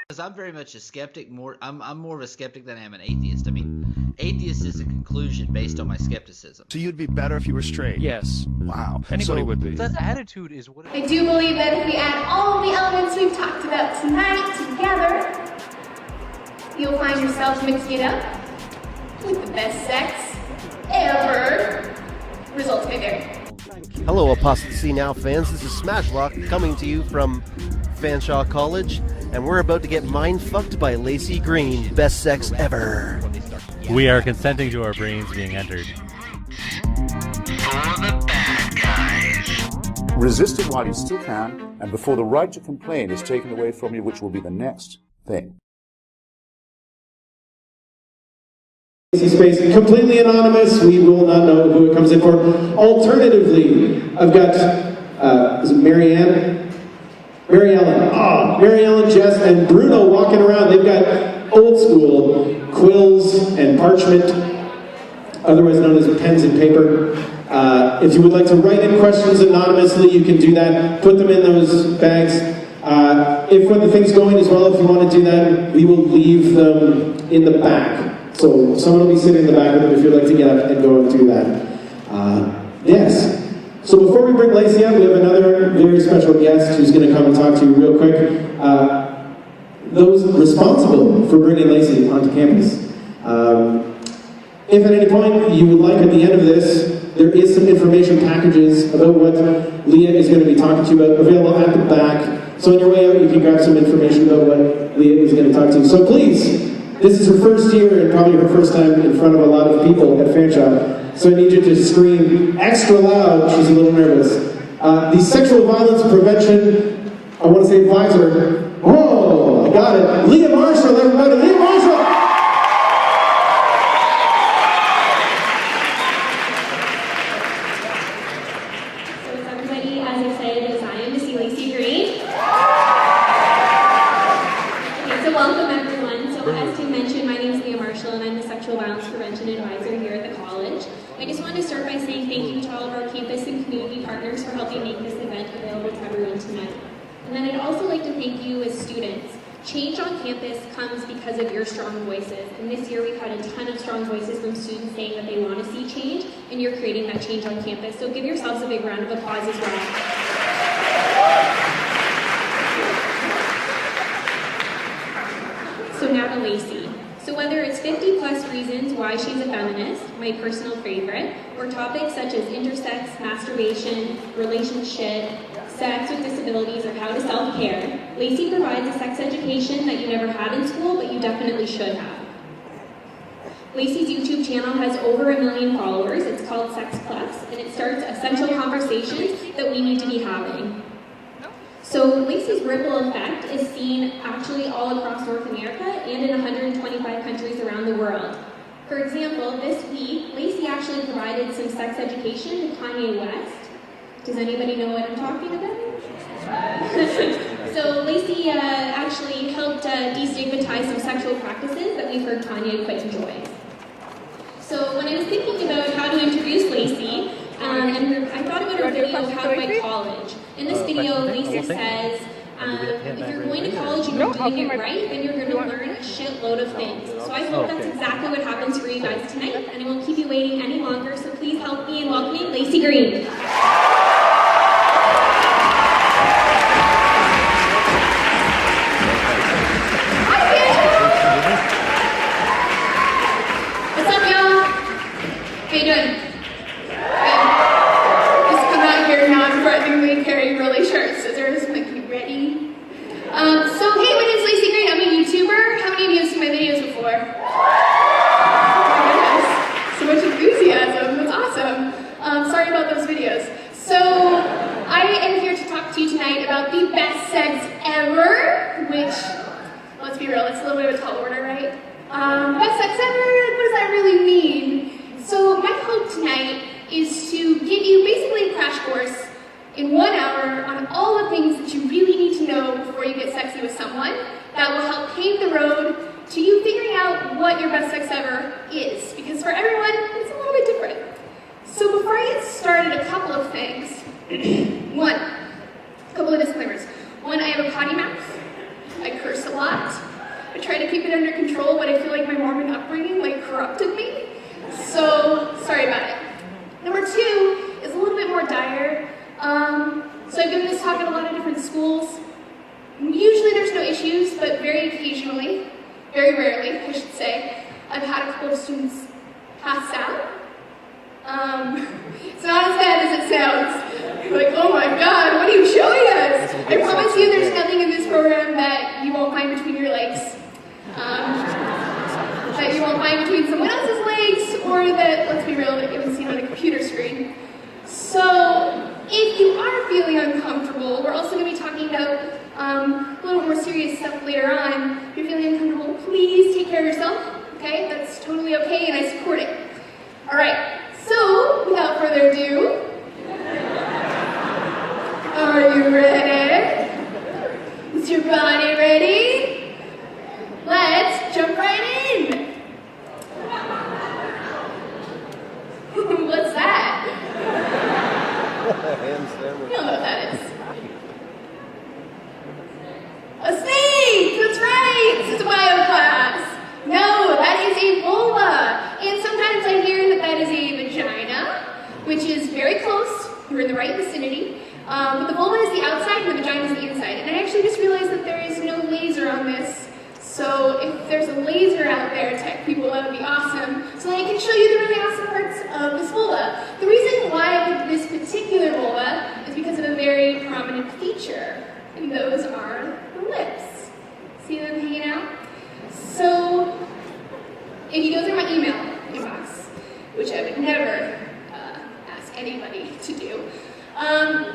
Because I'm very much a skeptic. I'm more of a skeptic than I am an atheist. I mean, atheist is a conclusion based on my skepticism. So you'd be better if you were straight? Yes. Wow. Anybody would be. That attitude is what I do believe that if we add all the elements we've talked about tonight together, you'll find yourself mixing it up with the best sex ever. Results may vary. Hello, Apostasy Now fans. This is Smashlock coming to you from Fanshawe College, and we're about to get mind-fucked by Laci Green. Best sex ever. We are consenting to our brains being entered. For the bad guys. Resist it while you still can, and before the right to complain is taken away from you, which will be the next thing. Space, completely anonymous. We will not know who it comes in for. Alternatively, I've got is it Mary Ellen, Jess, and Bruno walking around. They've got old school quills and parchment, otherwise known as pens and paper. If you would like to write in questions anonymously, you can do that. Put them in those bags. If when the thing's going as well, if you want to do that, we will leave them in the back. So someone will be sitting in the back of them if you'd like to get up and go and do that. Yes. So before we bring Laci up, we have another very special guest who's going to come and talk to you real quick. Those responsible for bringing Laci onto campus. If at any point you would like at the end of this, there is some information packages about what Leah is going to be talking to you about available at the back. So on your way out, you can grab some information about what Leah is going to talk to you. So please, this is her first year and probably her first time in front of a lot of people at Fanshawe. So I need you to scream extra loud. She's a little nervous. The Sexual Violence Prevention, I want to say advisor. Oh, I got it. Leah Marshall, everybody. Leah Marshall! So is everybody as excited as I am to see Laci Green? Okay, so welcome everyone. So as Tim mentioned, my name is Leah Marshall and I'm the Sexual Violence Prevention Advisor here at the college. I just wanted to start by saying thank you to all of our campus and community partners for helping make this event available to everyone tonight. And then I'd also like to thank you as students. Change on campus comes because of your strong voices. And this year we've had a ton of strong voices from students saying that they want to see change, and you're creating that change on campus. So give yourselves a big round of applause as well. So now to Laci. So whether it's 50 plus reasons why she's a feminist, my personal favorite, or topics such as intersex, masturbation, relationship, sex with disabilities, or how to self-care, Laci provides a sex education that you never had in school, but you definitely should have. Laci's YouTube channel has over 1 million followers. It's called Sex Plus, and it starts essential conversations that we need to be having. So Laci's ripple effect is seen actually all across North America and in 125 countries around the world. For example, this week, Laci actually provided some sex education to Kanye West. Does anybody know what I'm talking about? So Laci actually helped destigmatize some sexual practices that we've heard Kanye quite enjoys. So when I was thinking about how to introduce Laci, and I thought about her video, How to My College. In this video, Laci says, if you're going to college and you're doing it right, then you're going to learn a shitload of things. So I hope that's exactly what happens for you guys tonight, and I won't keep you waiting any longer, so please help me in welcoming Laci Green. What's up, y'all? How you doing? Carrying really sharp scissors, make me ready. So hey, my name's Laci Green. I'm a YouTuber. How many of you have seen my videos before? Oh my goodness, so much enthusiasm. That's awesome. Sorry about those videos. So I am here to talk to you tonight about the best sex ever, which, let's be real, it's a little bit of a tall order, right? Best sex ever, what does that really mean? So my hope tonight is to give you basically a crash course in 1 hour on all the things that you really need to know before you get sexy with someone that will help pave the road to you figuring out what your best sex ever is. Because for everyone, it's a little bit different. So before I get started, a couple of things. One, a couple of disclaimers. One, I have a potty mouth. I curse a lot. I try to keep it under control, but I feel like my Mormon upbringing corrupted me. So, sorry about it. Number 2 is a little bit more dire. So I've given this talk at a lot of different schools. Usually there's no issues, but very occasionally, very rarely, I should say, I've had a couple of students pass out. It's not as bad as it sounds. You're like, oh my God, what are you showing us? I promise you there's nothing in this program that you won't find between your legs. That you won't find between someone else's legs, or that, let's be real, that you haven't seen on a computer screen. So, if you are feeling uncomfortable, we're also going to be talking about a little more serious stuff later on. If you're feeling uncomfortable, please take care of yourself, okay? That's totally okay, and I support it. All right, so, without further ado, are you ready? Is your body ready? Let's jump right in. What's that? You don't know what that is. A snake! That's right! It's a bio class. No, that is a vulva. And sometimes I hear that that is a vagina, which is very close. You're in the right vicinity. But the vulva is the outside and the vagina is the inside. And I actually just realized that there is no laser on this. So if there's a laser out there, tech people, that would be awesome. So I can show you the really awesome parts of this vulva. The reason why I picked this particular vulva is because of a very prominent feature, and those are the lips. See them hanging out? So if you go through my email inbox, which I would never ask anybody to do,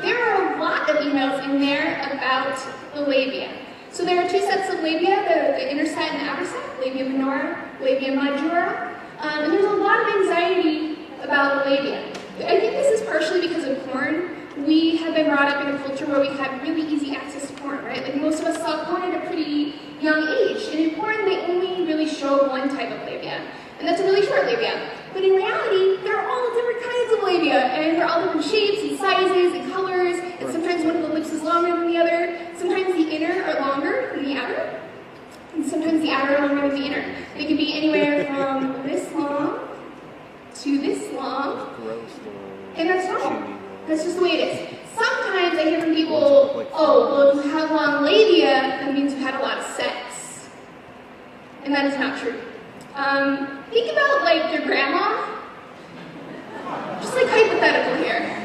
there are a lot of emails in there about the labia. So there are 2 sets of labia, the inner set and the outer set, labia minora, labia majora, and there's a lot of anxiety about the labia. I think this is partially because of porn. We have been brought up in a culture where we had really easy access to porn, right? Like most of us saw porn at a pretty young age, and in porn they only really show one type of labia, and that's a really short labia. But in reality, there are all different kinds of labia, and they're all different shapes and sizes and colors, and sometimes one of the lips is longer than the other. Sometimes the inner are longer than the outer, and sometimes the outer are longer than the inner. They can be anywhere from this long to this long, and that's normal. That's just the way it is. Sometimes I hear from people, oh, well, if you have long labia, that means you had a lot of sex. And that is not true. Think about, your grandma. Just, hypothetical here.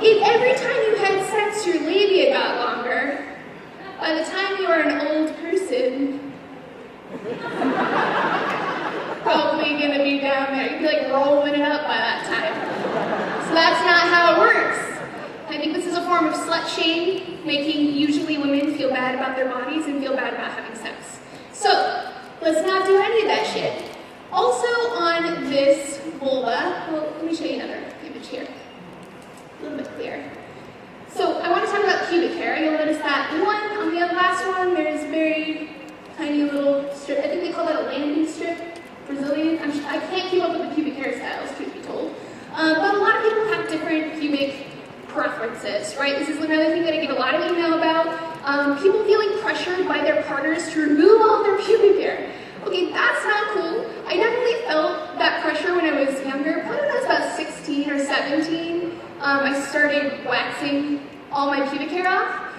If every time you had sex, your labia got longer, by the time you are an old person, probably going to be down there. You'd be, rolling it up by that time. So that's not how it works. I think this is a form of slut shame, making usually women feel bad about their bodies and feel bad about having sex. So, let's not do any of that shit. Also on this vulva, well, let me show you another image here. A little bit clearer. So, I want to talk about pubic hair. You'll notice that on the last one, there's very tiny little strip. I think they call that a landing strip, Brazilian. I can't keep up with the pubic hairstyles, truth be told. But a lot of people have different pubic preferences, right? This is another thing that I get a lot of email about. People feeling pressured by their partners to remove all their pubic hair. Okay, that's not cool. I definitely felt that pressure when I was younger. Probably when I was about 16 or 17. I started waxing all my pubic hair off,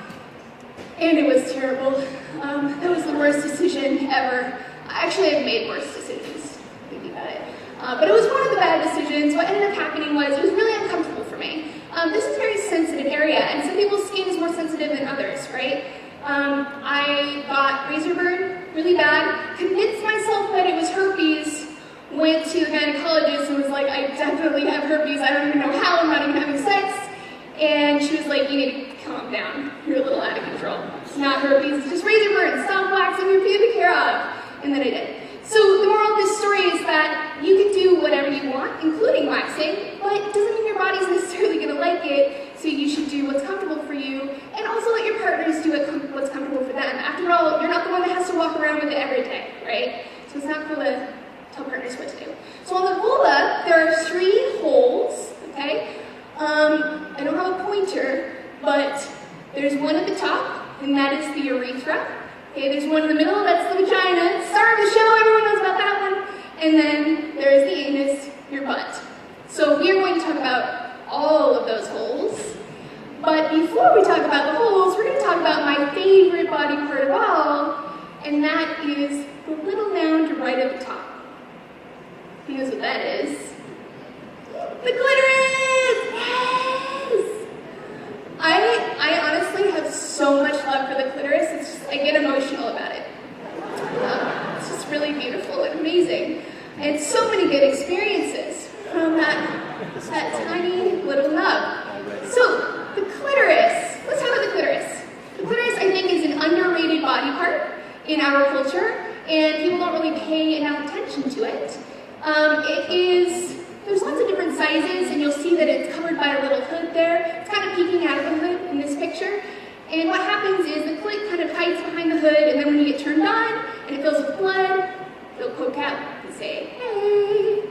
and it was terrible. That was the worst decision ever. Actually, I've made worse decisions, thinking about it. But it was one of the bad decisions. What ended up happening was it was really uncomfortable for me. This is a very sensitive area, and some people's skin is more sensitive than others, right? I got razor burn really bad, convinced myself that it was herpes, went to the gynecologist and was like, I definitely have herpes, I don't even know how, I'm not even having sex. And she was like, you need to calm down, you're a little out of control. It's not herpes, it's just razor burn, stop waxing your pubic hair off. And then I did. So the moral of this story is that you can do whatever you want, including waxing, but it doesn't mean your body's necessarily going to like it, so you should do what's comfortable for you, and also let your partners do what's comfortable for them. After all, you're not the one that has to walk around with it every day, right? So it's not cool to tell partners what to do. So on the vulva, there are 3 holes, okay? I don't have a pointer, but there's one at the top, and that is the urethra. Okay, there's one in the middle, that's the vagina. Star of the show, everyone knows about that one. And then there's the anus, your butt. So we are going to talk about all of those holes. But before we talk about the holes, we're going to talk about my favorite body part of all, and that is the little mound right at the top. Who knows what that is? The clitoris! Yes! I honestly have so much love for the clitoris, it's just, I get emotional about it. It's just really beautiful and amazing. And so many good experiences from that tiny little nub. So, the clitoris. Let's talk about the clitoris. The clitoris, I think, is an underrated body part in our culture, and people don't really pay enough attention to it. There's lots of different sizes, and you'll see that it's covered by a little hood there. It's kind of peeking out of the hood in this picture. And what happens is the clit kind of hides behind the hood, and then when you get turned on, and it fills with blood, it'll poke out and say, hey.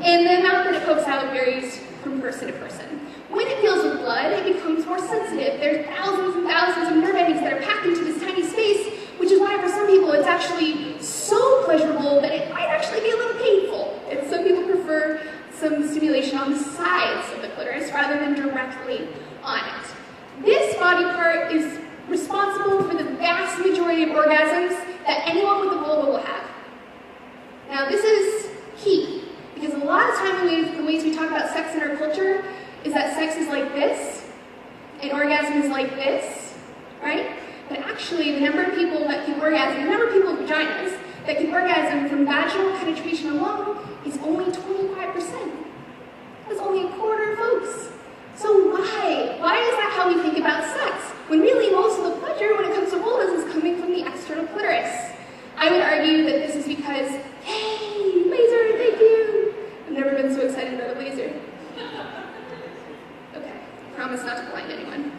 And the amount that it pokes out varies from person to person. When it fills with blood, it becomes more sensitive. There's thousands and thousands of nerve endings that are packed into this tiny space, which is why for some people it's actually so pleasurable that it might actually be a little painful. And some people prefer some stimulation on the sides of the clitoris rather than directly on it. This body part is responsible for the vast majority of orgasms that anyone with a vulva will have. Now this is key, because a lot of time the ways we talk about sex in our culture is that sex is like this, and orgasm is like this, right? But actually, the number of people that can orgasm, the number of people with vaginas that can orgasm from vaginal penetration alone is only 25%. That's only a quarter of folks. So why? Why is that how we think about sex? When really most of the pleasure when it comes to vulvas is coming from the external clitoris. I would argue that this is because, hey, laser, thank you. I've never been so excited about a laser. Okay, promise not to blind anyone.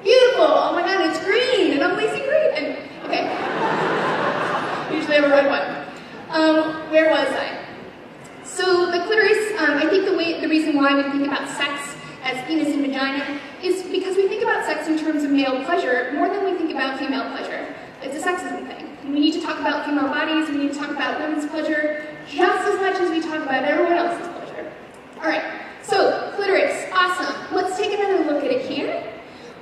Beautiful, oh my god, it's green, and I'm lazy green. Okay, usually I have a red one. Where was I? So the clitoris, I think the reason why we think about sex as penis and vagina is because we think about sex in terms of male pleasure more than we think about female pleasure. It's a sexism thing. We need to talk about female bodies, we need to talk about women's pleasure just as much as we talk about everyone else's pleasure. Alright, so clitoris, awesome. Let's take another look at it here.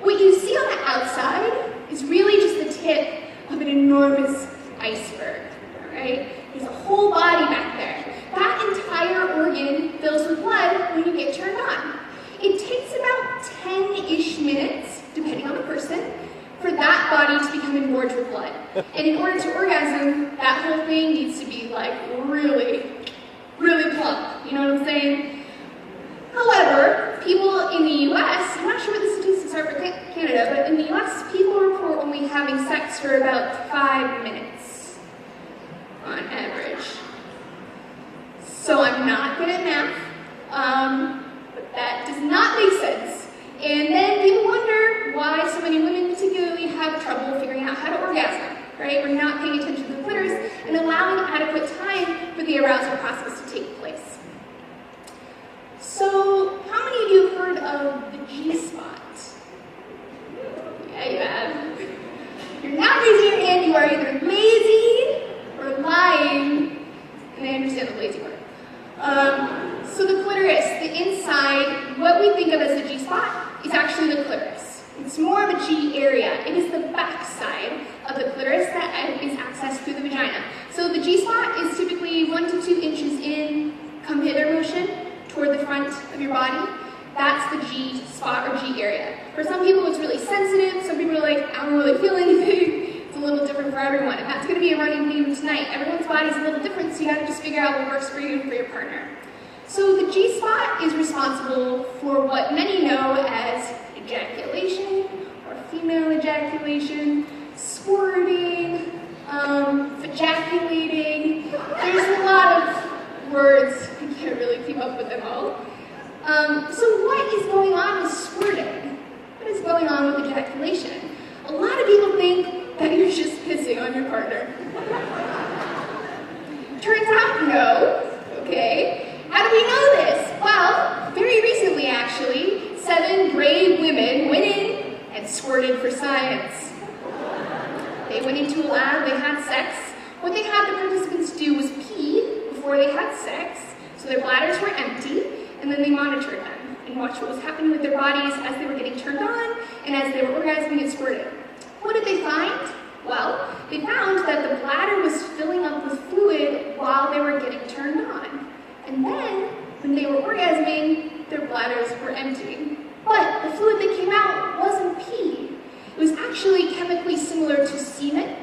What you see on the outside is really just the tip of an enormous iceberg, alright? There's a whole body back there. That entire organ fills with blood when you get turned on. It takes about 10-ish minutes, depending on the person, for that body to become engorged with blood. And in order to orgasm, that whole thing needs to be like really, really plump. You know what I'm saying? However, people in the US, I'm not sure what the statistics are for Canada, but in the US, people report only having sex for about 5 minutes on average. So I'm not good at math, but that does not make sense. And then people wonder why so many women particularly have trouble figuring out how to orgasm, right? We're not paying attention to the clitoris and allowing adequate time for the arousal process to take place. So, how many of you have heard of the G-spot? Yeah, you have. You're not raising your hand, you are either lazy or lying, and I understand the lazy part. So the clitoris, the inside, what we think of as the G-spot is actually the clitoris. It's more of a G area. It is the back side of the clitoris that is accessed through the vagina. So the G-spot is typically 1 to 2 inches in, come hither motion, toward the front of your body. That's the G-spot or G area. For some people it's really sensitive, some people are like, I don't really feel anything. It's a little different for everyone, and that's going to be a running theme tonight. Everyone's body is a little different, so you have to just figure out what works for you and for your partner. So the G-spot is responsible for what many know as ejaculation, or female ejaculation, squirting, ejaculating. There's a lot of words, I can't really keep up with them all. So what is going on with squirting? What is going on with ejaculation? A lot of people think that you're just pissing on your partner. Turns out, no. Okay. How do we know this? Well, very recently actually, 7 brave women went in and squirted for science. They They went into a lab, they had sex. What they had the participants do was pee before they had sex, so their bladders were empty, and then they monitored them and watched what was happening with their bodies as they were getting turned on and as they were orgasming and squirting. What did they find? Well, they found that the bladder was filling up with fluid while they were getting turned on. And then, when they were orgasming, their bladders were emptying. But the fluid that came out wasn't pee. It was actually chemically similar to semen,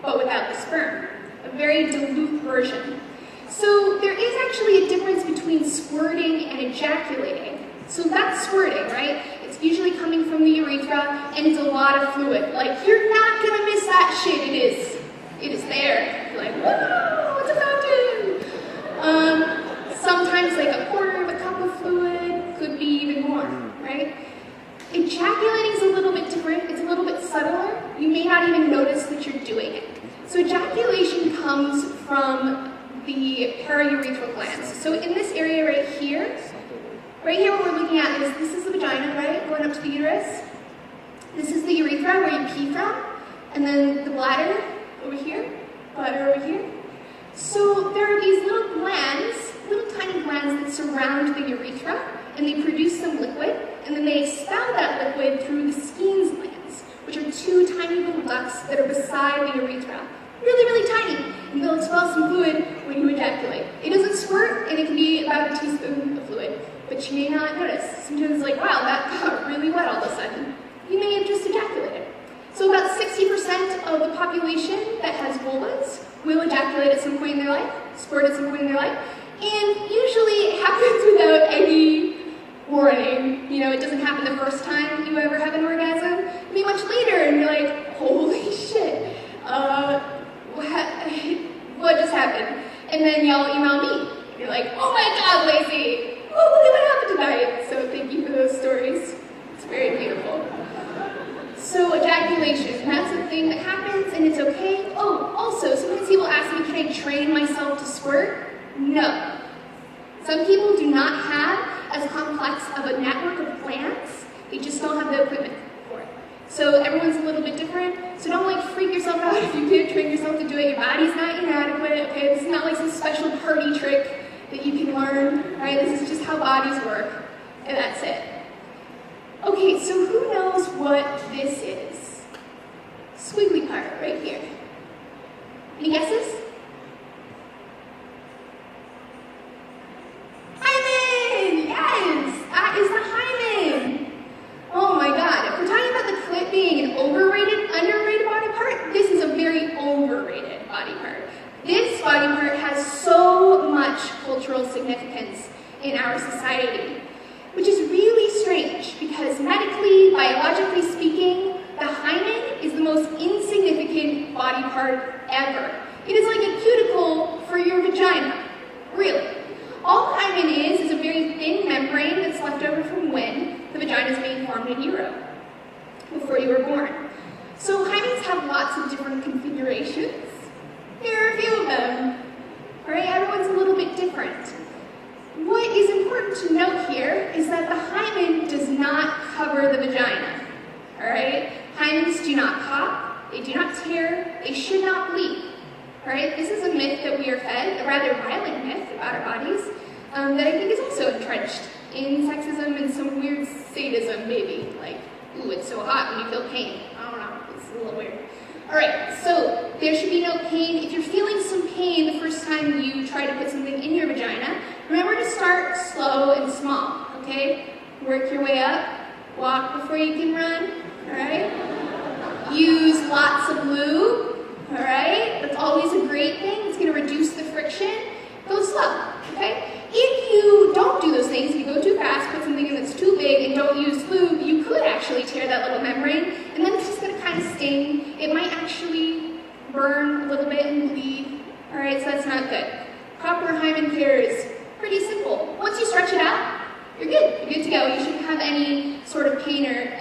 but without the sperm. A very dilute version. So there is actually a difference between squirting and ejaculating. So that's squirting, right? It's usually coming from the urethra, and it's a lot of fluid. Like, you're not gonna miss that shit. It is there. You're like, whoa, it's a fountain. Sometimes like a quarter of a cup of fluid, could be even more, right? Ejaculating is a little bit different. It's a little bit subtler. You may not even notice that you're doing it. So ejaculation comes from the paraurethral glands. So in this area right here what we're looking at is, this is the vagina, right, going up to the uterus. This is the urethra where you pee from, and then the bladder over here, bladder over here. So there are these little glands, little tiny glands that surround the urethra, and they produce some liquid, and then they expel that liquid through the Skene's glands, which are two tiny little ducts that are beside the urethra. Really, really tiny, and they'll expel some fluid when you ejaculate. It doesn't squirt, and it can be about a teaspoon of fluid, but you may not notice. Sometimes it's like, wow, that got really wet all of a sudden. You may have just ejaculated. So about 60% of the population that has vulvas will ejaculate at some point in their life, squirt at some point in their life, and usually it happens without any warning. You know, it doesn't happen the first time you ever have an orgasm. It'll be much later, and you're like, holy shit. What just happened? And then y'all email me. You're like, oh my God, Laci, oh, look at what happened tonight. So thank you for those stories. It's very beautiful. So ejaculation, that's a thing that happens, and it's okay. Oh, also, sometimes people ask me, can I train myself to squirt? No. Some people do not have as complex of a network of glands. They just don't have the equipment for it. So everyone's a little bit different. So don't like freak yourself out if you can't train yourself to do it. Your body's not inadequate, okay? This is not like some special party trick that you can learn, right? This is just how bodies work, and that's it. Okay, so who knows what this is? Squiggly part right here. Any guesses? Hymen! Yes! That is the hymen! Oh my God, if we're talking about the clit being an overrated, underrated body part, this is a very overrated body part. This body part has so much cultural significance in our society, which is really strange because medically, biologically speaking, the hymen is the most insignificant body part ever. It is like a cuticle for your vagina, really. All hymen is a very thin membrane that's left over from when the vagina is being formed in utero, before you were born. So hymens have lots of different configurations. Here are a few of them, right? Everyone's a little bit different. What is important to note here is that the hymen does not cover the vagina, all right? Hymens do not pop, they do not tear, they should not bleed, all right? This is a myth that we are fed, a rather violent myth about our bodies, that I think is also entrenched in sexism and some weird sadism, maybe. Like, ooh, it's so hot when you feel pain. I don't know, it's a little weird. All right, so there should be no pain. If you're feeling some pain the first time you try to put something in your vagina, remember to start slow and small, okay? Work your way up, walk before you can run, all right? Use lots of lube, all right? That's always a great thing. It's gonna reduce the friction. Go slow, okay? If you don't do those things, if you go too fast, put something in that's too big, and don't use lube, you could actually tear that little membrane, and then it's just gonna kind of sting. It might actually burn a little bit and bleed, all right? So that's not good. Proper hymen care is pretty simple. Once you stretch it out, you're good. You're good to go. You shouldn't have any sort of pain or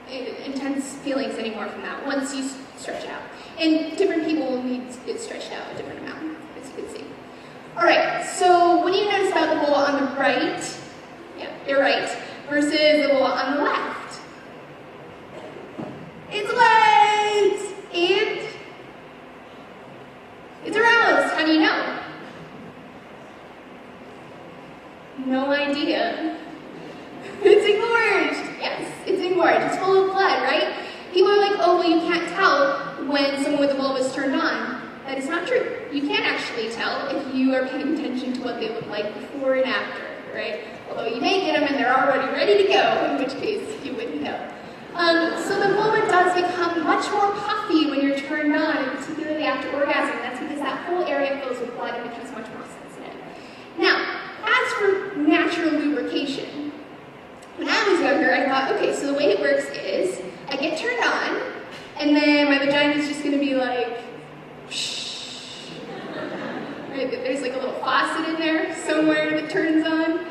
intense feelings anymore from that once you stretch it out. And different people will need it stretched out a different amount, as you can see. All right, so what do you notice about the vulva on the right? Yeah, you're right. Versus the vulva on the left. It's white! And when someone with a vulva is turned on. That is not true. You can't actually tell if you are paying attention to what they look like before and after, right? Although you may get them and they're already ready to go, in which case you wouldn't know. So the vulva does become much more puffy when you're turned on, and particularly after orgasm. That's because that whole area fills with blood and becomes much more sensitive. Now, as for natural lubrication, when I was younger, I thought, okay, so the way it works is I get turned on, and then my vagina is just going to be like, shh. Right? There's like a little faucet in there somewhere that turns on.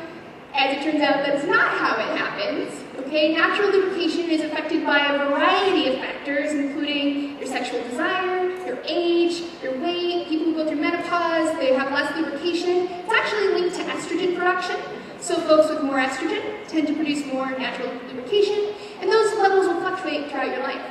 As it turns out, that's not how it happens. Okay, natural lubrication is affected by a variety of factors, including your sexual desire, your age, your weight. People who go through menopause, they have less lubrication. It's actually linked to estrogen production. So folks with more estrogen tend to produce more natural lubrication, and those levels will fluctuate throughout your life.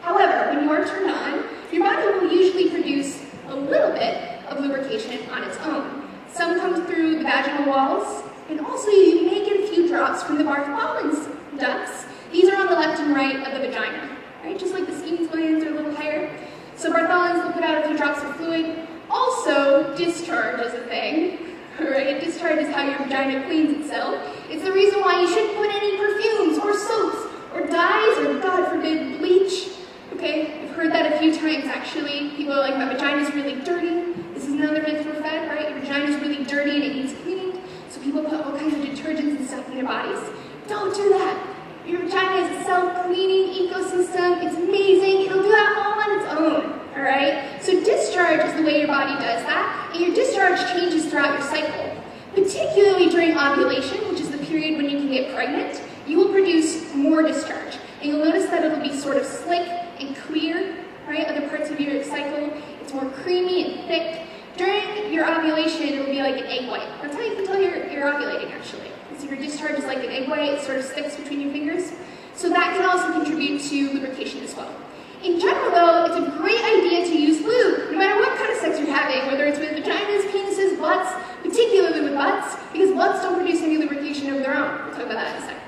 However, when you are turned on, your body will usually produce a little bit of lubrication on its own. Some come through the vaginal walls, and also you may get a few drops from the Bartholin's ducts. These are on the left and right of the vagina, right? Just like the Skene's glands are a little higher. So Bartholin's will put out a few drops of fluid. Also, discharge is a thing, right? Discharge is how your vagina cleans itself. It's the reason why you shouldn't put any perfumes or soaps or dyes or, God forbid, bleach. Okay, I've heard that a few times actually. People are like, my vagina's really dirty. This is another myth we're fed, right? Your vagina's really dirty and it needs cleaning. So people put all kinds of detergents and stuff in their bodies. Don't do that. Your vagina is a self-cleaning ecosystem. It's amazing. It'll do that all on its own, all right? So discharge is the way your body does that, and your discharge changes throughout your cycle. Particularly during ovulation, which is the period when you can get pregnant, you will produce more discharge. And you'll notice that it'll be sort of slick and clear, right? Other parts of your cycle, it's more creamy and thick. During your ovulation, it'll be like an egg white. That's how you can tell you're ovulating, actually. So your discharge is like an egg white, it sort of sticks between your fingers. So that can also contribute to lubrication as well. In general, though, it's a great idea to use lube, no matter what kind of sex you're having, whether it's with vaginas, penises, butts, particularly with butts, because butts don't produce any lubrication of their own. We'll talk about that in a second.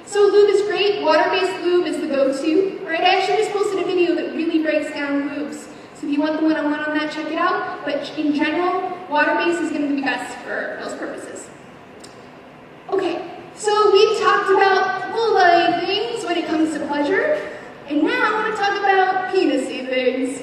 So lube is great. Water-based lube is the go-to. Right? I actually just posted a video that really breaks down lubes. So if you want the one-on-one on that, check it out. But in general, water-based is going to be best for those purposes. Okay, so we've talked about vulva things when it comes to pleasure. And now I want to talk about penis-y things.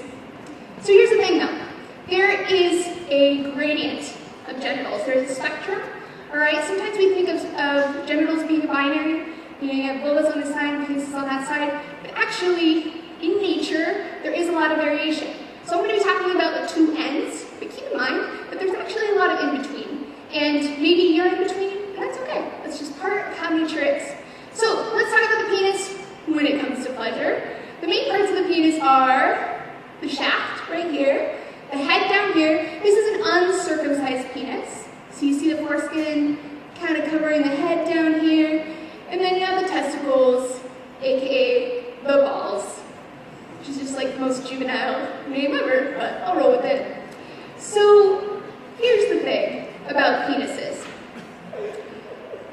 So here's the thing though. There is a gradient of genitals. There's a spectrum. Alright, sometimes we think of genitals being a binary. You have vulvas on this side and penises on that side. But actually, in nature, there is a lot of variation. So I'm going to be talking about the two ends, but keep in mind that there's actually a lot of in between. And maybe you're in between, and that's okay. That's just part of how nature is. So let's talk about the penis when it comes to pleasure. The main parts of the penis are the shaft right here, the head down here. This is an uncircumcised penis. So you see the foreskin kind of covering the head down here. And then you have the testicles, aka the balls, which is just like the most juvenile name ever, but I'll roll with it. So here's the thing about penises.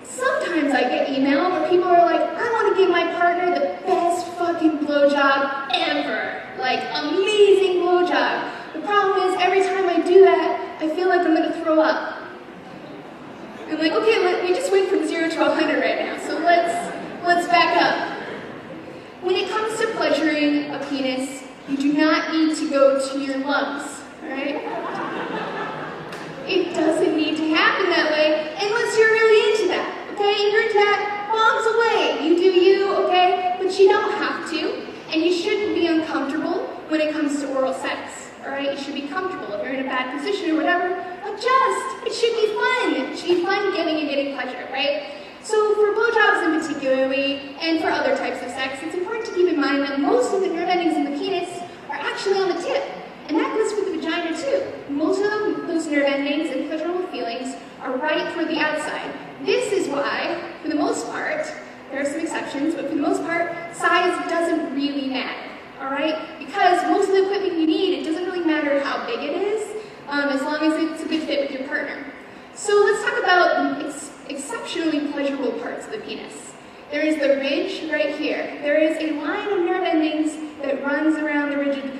Sometimes I get email where people are like, I want to give my partner the best fucking blowjob ever. Like, amazing blowjob. The problem is, every time I do that, I feel like I'm going to throw up. I'm like, okay, we just went from 0 to 100 right now, so let's back up. When it comes to pleasuring a penis, you do not need to go to your lungs, alright? It doesn't need to happen that way unless you're really into that, okay? If you're into that, bombs away. You do you, okay? But you don't have to, and you shouldn't be uncomfortable when it comes to oral sex, alright? You should be comfortable. If you're in a bad position or whatever, adjust. It should be fun. It should be fun giving and getting pleasure, right? So for blowjobs in particularly, and for other types of sex, it's important to keep in mind that most of the nerve endings in the penis are actually on the tip. And that goes for the vagina too. Most of those nerve endings and pleasurable feelings are right toward the outside. This is why, for the most part, there are some exceptions, but for the most part, size doesn't really matter, all right? Because most of the equipment you need, it doesn't really matter how big it is, as long as it's a good fit with your partner. So let's talk about exceptionally pleasurable parts of the penis. There is the ridge right here. There is a line of nerve endings that runs around the ridge of the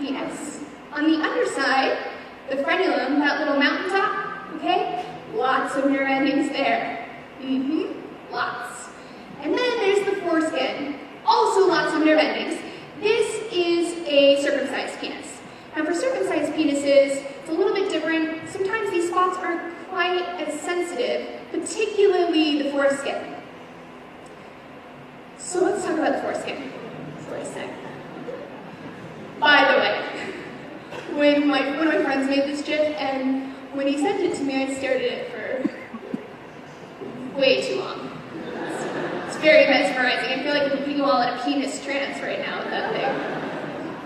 circumcised penis. Now for circumcised penises, it's a little bit different. Sometimes these spots aren't quite as sensitive, particularly the foreskin. So let's talk about the foreskin for a sec. By the way, when one of my friends made this GIF, and when he sent it to me, I stared at it for way too long. It's very mesmerizing. I feel like I'm putting you all in a penis trance right now with that thing.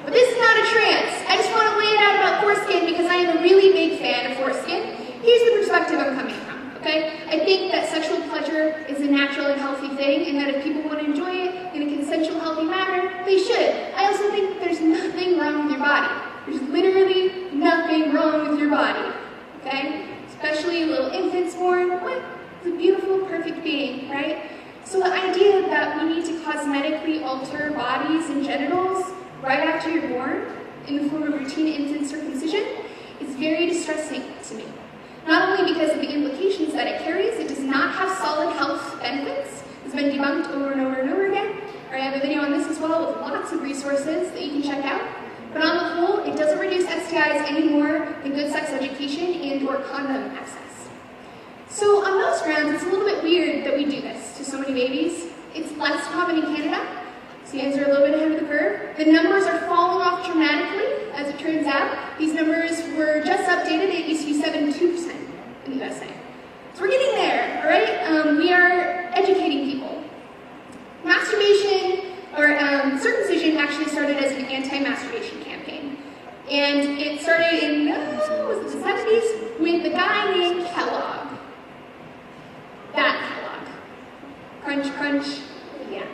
But this is not a trance. I just want to lay it out about foreskin because I am a really big fan of foreskin. Here's the perspective I'm coming from, okay? I think that sexual pleasure is a natural and healthy thing, and that if people want to enjoy it in a consensual, healthy manner, they should. I also think there's nothing wrong with your body. There's literally nothing wrong with your body, okay? Especially little infants born. What? It's a beautiful, perfect being, right? So the idea that we need to cosmetically alter bodies and genitals right after you're born in the form of routine infant circumcision is very distressing to me. Not only because of the implications that it carries, it does not have solid health benefits. It's been debunked over and over and over again. I have a video on this as well with lots of resources that you can check out. But on the whole, it doesn't reduce STIs any more than good sex education and or condom access. So on those grounds, it's a little bit weird that we do this to so many babies. It's less common in Canada. So you guys are a little bit ahead of the curve. The numbers are falling off dramatically, as it turns out. These numbers were just updated. It used to be 72% in the USA. So we're getting there, all right? We are educating people. Masturbation, or circumcision, actually started as an anti-masturbation campaign. And it started in, was it the 70s? With a guy named Kellogg. That Kellogg. Crunch, crunch, yeah.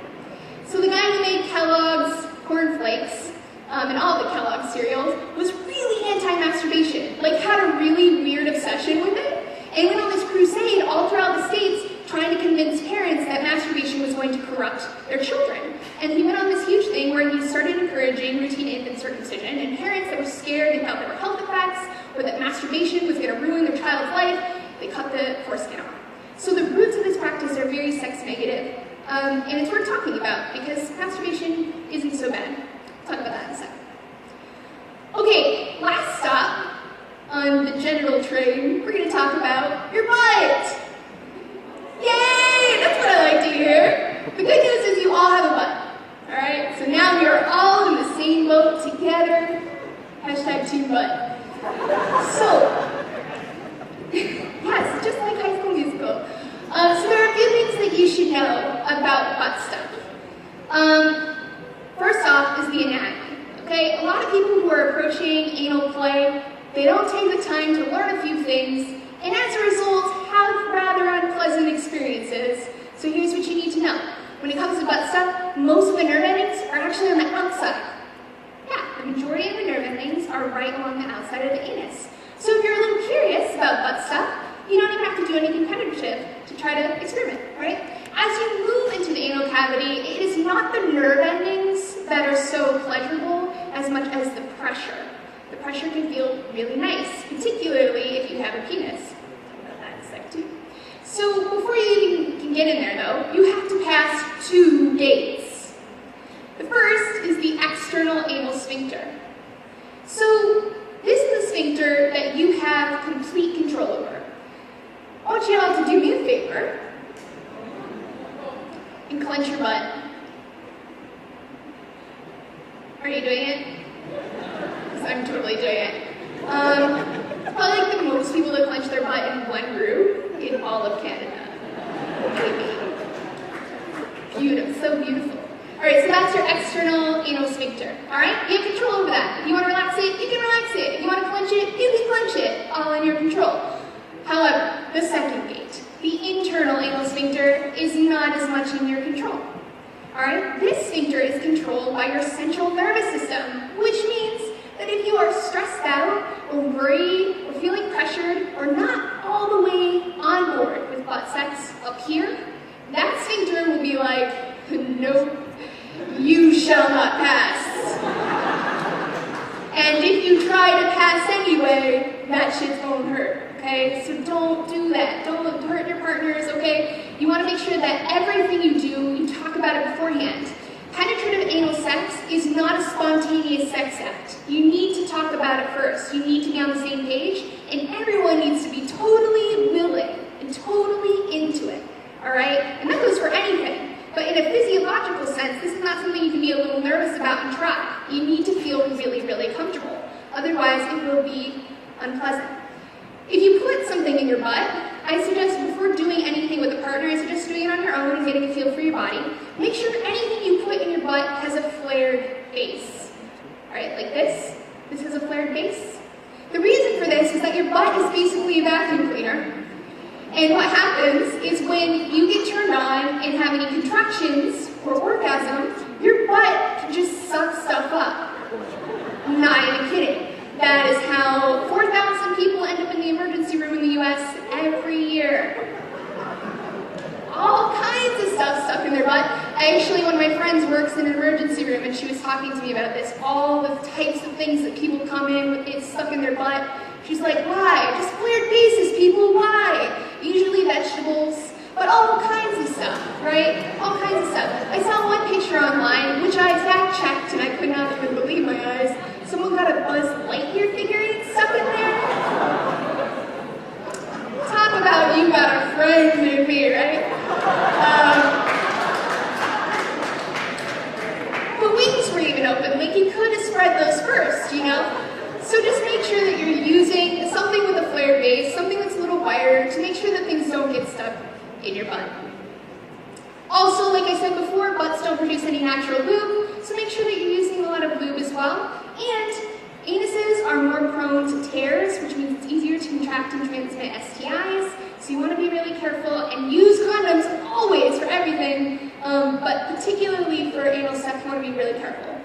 So the guy who made Kellogg's Corn Flakes and all the Kellogg cereals was really anti-masturbation, like had a really weird obsession with it, and went on this crusade all throughout the states trying to convince parents that masturbation was going to corrupt their children. And he went on this huge thing where he started encouraging routine infant circumcision, and parents that were scared and thought there were health effects, or that masturbation was going to ruin their child's life, they cut the foreskin off. So the roots of this practice are very sex negative, and it's worth talking about because masturbation isn't so bad. I'll talk about that in a second. Okay, last stop on the genital train, we're going to talk about your butt. Yay! That's what I like to hear. The good news is you all have a butt. Alright? So now we are all in the same boat together. Hashtag Team Butt. So, yes, just like High School Musical. So there are a few things that you should know about butt stuff. First off is the anatomy. Okay? A lot of people who are approaching anal play, they don't take the time to learn a few things, and as a result, have rather unpleasant experiences. So here's what you need to know. When it comes to butt stuff, most of the nerve endings are actually on the outside. Yeah, the majority of the nerve endings are right along the outside of the anus. So if you're a little curious about butt stuff, you don't even have to do anything penetrative to try to experiment, right? As you move into the anal cavity, it is not the nerve endings that are so pleasurable as much as the pressure. The pressure can feel really nice, particularly if you have a penis. Talk about that in a sec too. So before you even can get in there though, you have to pass two gates. The first is the external anal sphincter. So this is the sphincter that you have complete control over. I want you all to do me a favor and clench your butt. Are you doing it? Because I'm totally doing it. Probably like the most people that clench their butt in one group in all of Canada. Maybe. Beautiful, so beautiful. Alright, so that's your external anal sphincter. Alright? You have control over that. If you want to relax it, you can relax it. If you want to clench it, you can clench it. All in your control. However, the second gate, the internal anal sphincter, is not as much in your control. Alright? This sphincter is controlled by your central nervous system, which means that if you are stressed out, or worried, or feeling pressured, or not all the way on board with butt sex up here, that sphincter will be like, nope, you shall not pass. And if you try to pass anyway, that shit's gonna hurt, okay? So don't do that. Don't hurt your partners, okay? You wanna make sure that everything you do, you talk about it beforehand. Penetrative anal sex is not a spontaneous sex act. You need to talk about it first. You need to be on the same page, and everyone needs to be totally willing and totally into it, all right? And that goes for anything. But in a physiological sense, this is not something you can be a little nervous about and try. You need to feel really, really comfortable. Otherwise, it will be unpleasant. If you put something in your butt, I suggest before doing anything with a partner, I suggest doing it on your own and getting a feel for your body. Make sure anything you put in your butt has a flared base. All right, like this. This has a flared base. The reason for this is that your butt is basically a vacuum cleaner. And what happens is when you get turned on and have any contractions or orgasm, your butt can just suck stuff up. I'm not even kidding. That is how 4,000 people end up in the emergency room in the US every year. All kinds of stuff stuck in their butt. Actually, one of my friends works in an emergency room and she was talking to me about this. All the types of things that people come in with it stuck in their butt. She's like, why? Just flared bases, people, why? Usually vegetables, but all kinds of stuff, right? All kinds of stuff. I saw one picture online, which I fact-checked and I could not even believe my eyes. Someone got a Buzz Lightyear figurine stuck in there. Talk about you got a friend in me, right? But wings were even open, like you could have spread those first, you know? So just make sure that you're using something with a flared base, something that's a little wider, to make sure that things don't get stuck in your butt. Also, like I said before, butts don't produce any natural lube, so make sure that you're using a lot of lube as well. And anuses are more prone to tears, which means it's easier to contract and transmit STIs, so you want to be really careful and use condoms always for everything, but particularly for anal sex, you want to be really careful.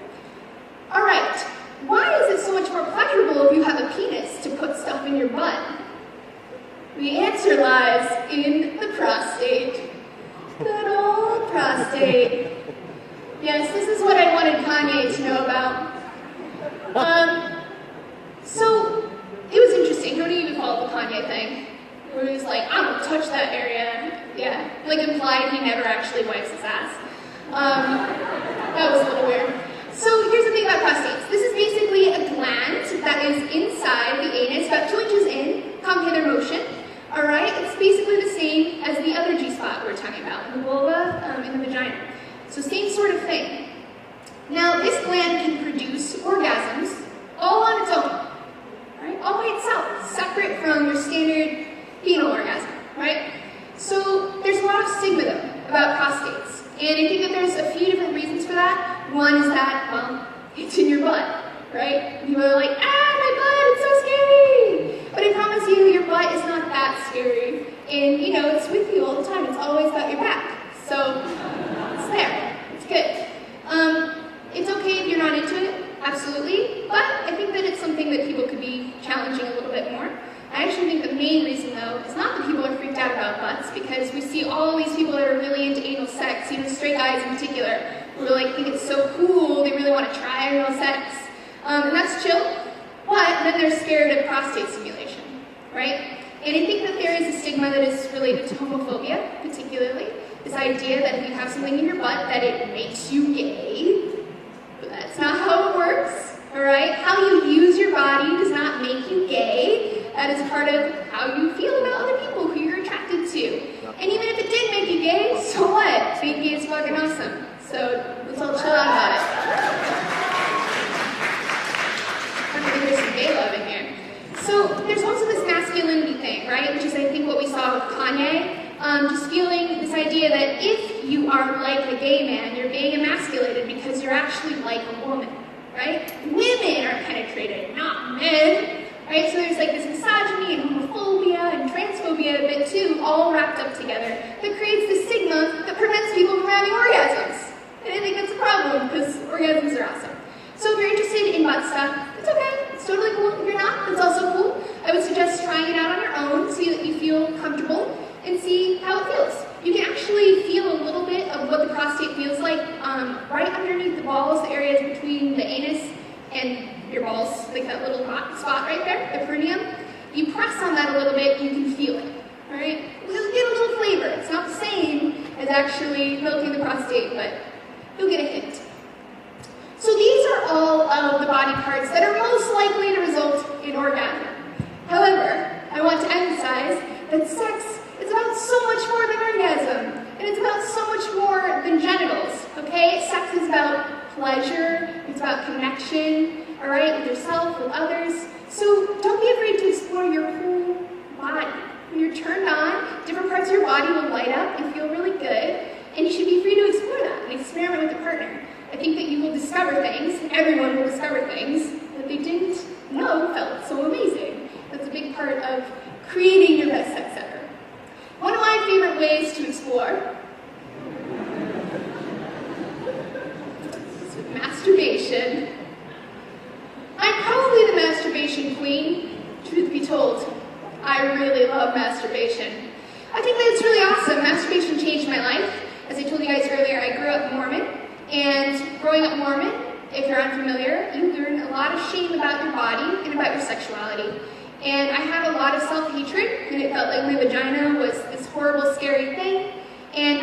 All right. Why is it so much more pleasurable if you have a penis to put stuff in your butt? The answer lies in the prostate. Good old prostate. Yes, this is what I wanted Kanye to know about. So, it was interesting. How do you even call it the Kanye thing? Where he was like, I don't touch that area. Yeah, like implied he never actually wipes his ass. That was a little weird. So here's the thing about prostates. This is basically a gland that is inside the anus, about 2 inches in, condylar motion. All right, it's basically the same as the other G-spot we were talking about, the vulva in the vagina. So same sort of thing. Now this gland can produce orgasms all on its own, right? All by itself, separate from your standard penile orgasm, right? So there's a lot of stigma though about prostates, and I think that there's a few different reasons for that. One is that, well, it's in your butt, right? People are like, my butt, it's so scary! But I promise you, your butt is not that scary. And, you know, it's with you all the time. It's always got your back. So, it's there. It's good. It's okay if you're not into it, absolutely. But I think that it's something that people could be challenging a little bit more. I actually think the main reason, though, is not that people are freaked out about butts, because we see all these people that are really into anal sex, you know, straight guys in particular, who are like, think it's so cool, they really want to try anal sex. And that's chill, but then they're scared of prostate stimulation, right? And I think that there is a stigma that is related to homophobia, particularly. This idea that if you have something in your butt, that it makes you gay. But that's not how it works, all right? How you use your body does not make you gay. That is part of how you feel about other people who you're attracted to. And even if it did make you gay, so what? Being gay is fucking awesome. So let's all chill out about it. I think there's some gay love in here. So there's also this masculinity thing, right? Which is, I think, what we saw with Kanye. Just feeling this idea that if you are like a gay man, you're being emasculated because you're actually like a woman, right? Women are penetrated, not men, right? So there's like this misogyny and homophobia and transphobia a bit too, all wrapped up together, that creates this stigma that prevents people from having orgasms. And I think that's a problem because orgasms are awesome. So if you're interested in butt stuff, it's okay. It's totally cool. If you're not, that's also cool. I would suggest trying it out on your own, see that you feel comfortable, and see how it feels. You can actually feel a little bit of what the prostate feels like right underneath the balls, the areas between the anus and your balls, like that little hot spot right there, the perineum. You press on that a little bit, you can feel it, all right? You'll get a little flavor. It's not the same as actually milking the prostate, but you'll get a hint. of the body parts that are most likely to result in orgasm. However, I want to emphasize that sex is about so much more than orgasm, and it's about so much more than genitals, okay? Sex is about pleasure, it's about connection, all right, with yourself, with others. So don't be afraid to explore your whole body. When you're turned on, different parts of your body will light up and feel really good, and you should be free to explore that and experiment with a partner. I think that you will discover things, everyone will discover things, that they didn't know felt so amazing. That's a big part of creating your best sex ever. One of my favorite ways to explore is with masturbation. I'm probably the masturbation queen, truth be told. I really love masturbation. I think that it's really awesome. Masturbation changed my life. As I told you guys earlier, I grew up Mormon, and growing up Mormon, if you're unfamiliar, you learn a lot of shame about your body and about your sexuality. And I had a lot of self-hatred, and it felt like my vagina was this horrible, scary thing. And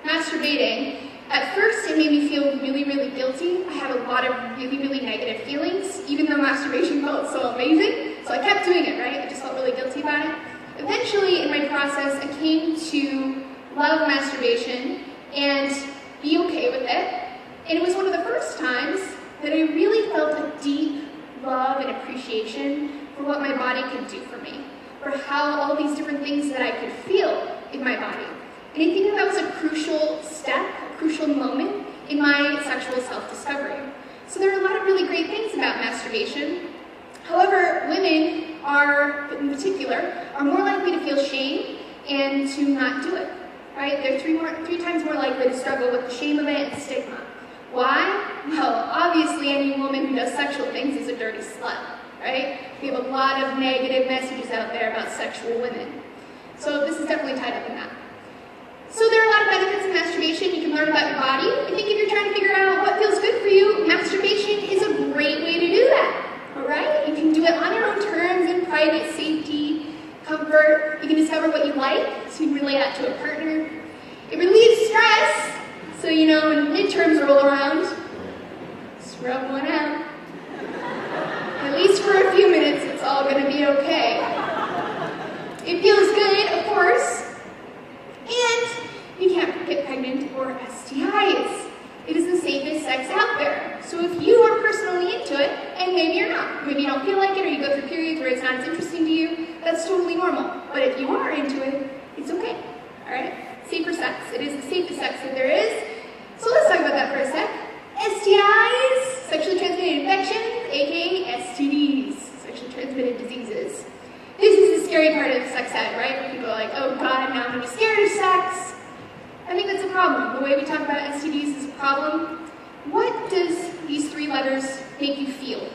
masturbating, at first it made me feel really, really guilty. I had a lot of really, really negative feelings, even though masturbation felt so amazing. So I kept doing it, right? I just felt really guilty about it. Eventually, in my process, I came to love masturbation and be okay with it. And it was one of the first times that I really felt a deep love and appreciation for what my body could do for me, for how all these different things that I could feel in my body. And I think that was a crucial step, a crucial moment in my sexual self-discovery. So there are a lot of really great things about masturbation. However, women are, in particular, are more likely to feel shame and to not do it, right? They're three times more likely to struggle with the shame of it and stigma. Why? Well, obviously any woman who does sexual things is a dirty slut, right? We have a lot of negative messages out there about sexual women. So this is definitely tied up in that. So there are a lot of benefits of masturbation. You can learn about your body. I think if you're trying to figure out what feels good for you, masturbation is a great way to do that, all right? You can do it on your own terms in private, safety, comfort. You can discover what you like, so you can relate that to a partner. It relieves stress. So, you know, when midterms roll around, just rub one out. At least for a few minutes, it's all going to be okay. It feels good, of course, and you can't get pregnant or STIs. It is the safest sex out there. So if you are personally into it, and maybe you're not, maybe you don't feel like it, or you go through periods where it's not as interesting to you, that's totally normal. But if you are into it, it's okay, all right? Safer sex. It is the safest sex that there is. So let's talk about that for a sec. STIs, sexually transmitted infections, aka STDs, sexually transmitted diseases. This is the scary part of sex ed, right? Where people are like, oh God, now I'm going to be scared of sex. I think that's a problem. The way we talk about STDs is a problem. What does these three letters make you feel?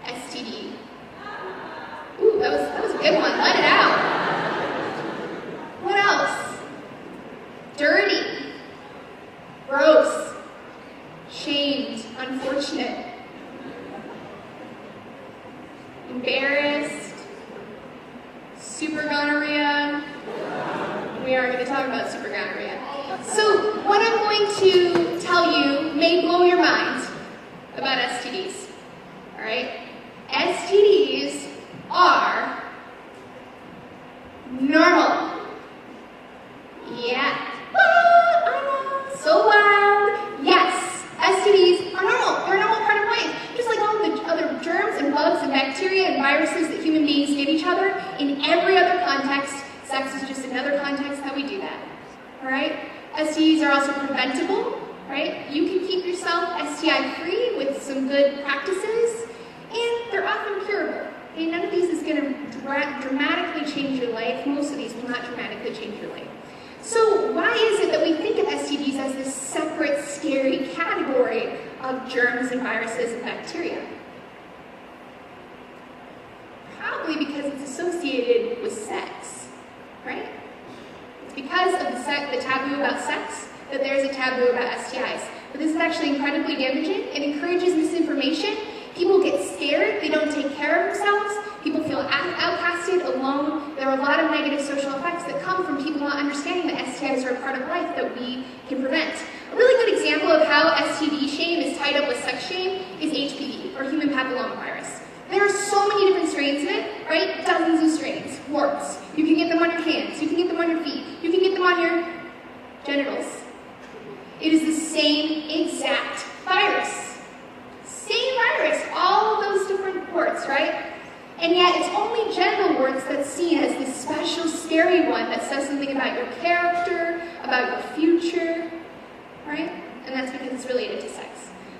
STD. Ooh, that was a good one. Let it out. What else? Dirty. Gross. Shamed. Unfortunate. Embarrassed. Super gonorrhea. We are going to talk about super gonorrhea. So what I'm going to tell you may blow your mind about STDs. All right? STDs are normal. Yeah. I know. So loud. Yes. STDs are normal. They're a normal part of life. Just like all the other germs and bugs and bacteria and viruses that human beings give each other, in every other context, sex is just another context that we do that. All right? STDs are also preventable, right? You can keep yourself STI-free with some good practices, and they're often curable. Okay? None of these is going to dramatically change your life. Most of these will not dramatically change your life. So why is it that we think of STDs as this separate, scary category of germs and viruses and bacteria? Probably because it's associated with sex, right? It's because of the taboo about sex that there's a taboo about STIs. But this is actually incredibly damaging. It encourages misinformation. People get scared. They don't take care of themselves. People feel outcasted, alone. There are a lot of negative social effects that come from people not understanding that STIs are a part of life that we can prevent. A really good example of how STD shame is tied up with sex shame is HPV, or human papillomavirus. There are so many different strains of it, right? Dozens of strains, warts. You can get them on your hands, you can get them on your feet, you can get them on your genitals. It is the same exact virus. Same virus, all of those different warts, right? And yet it's only genital warts that's seen as this special, scary one that says something about your character, about your future, right? And that's because it's related to sex.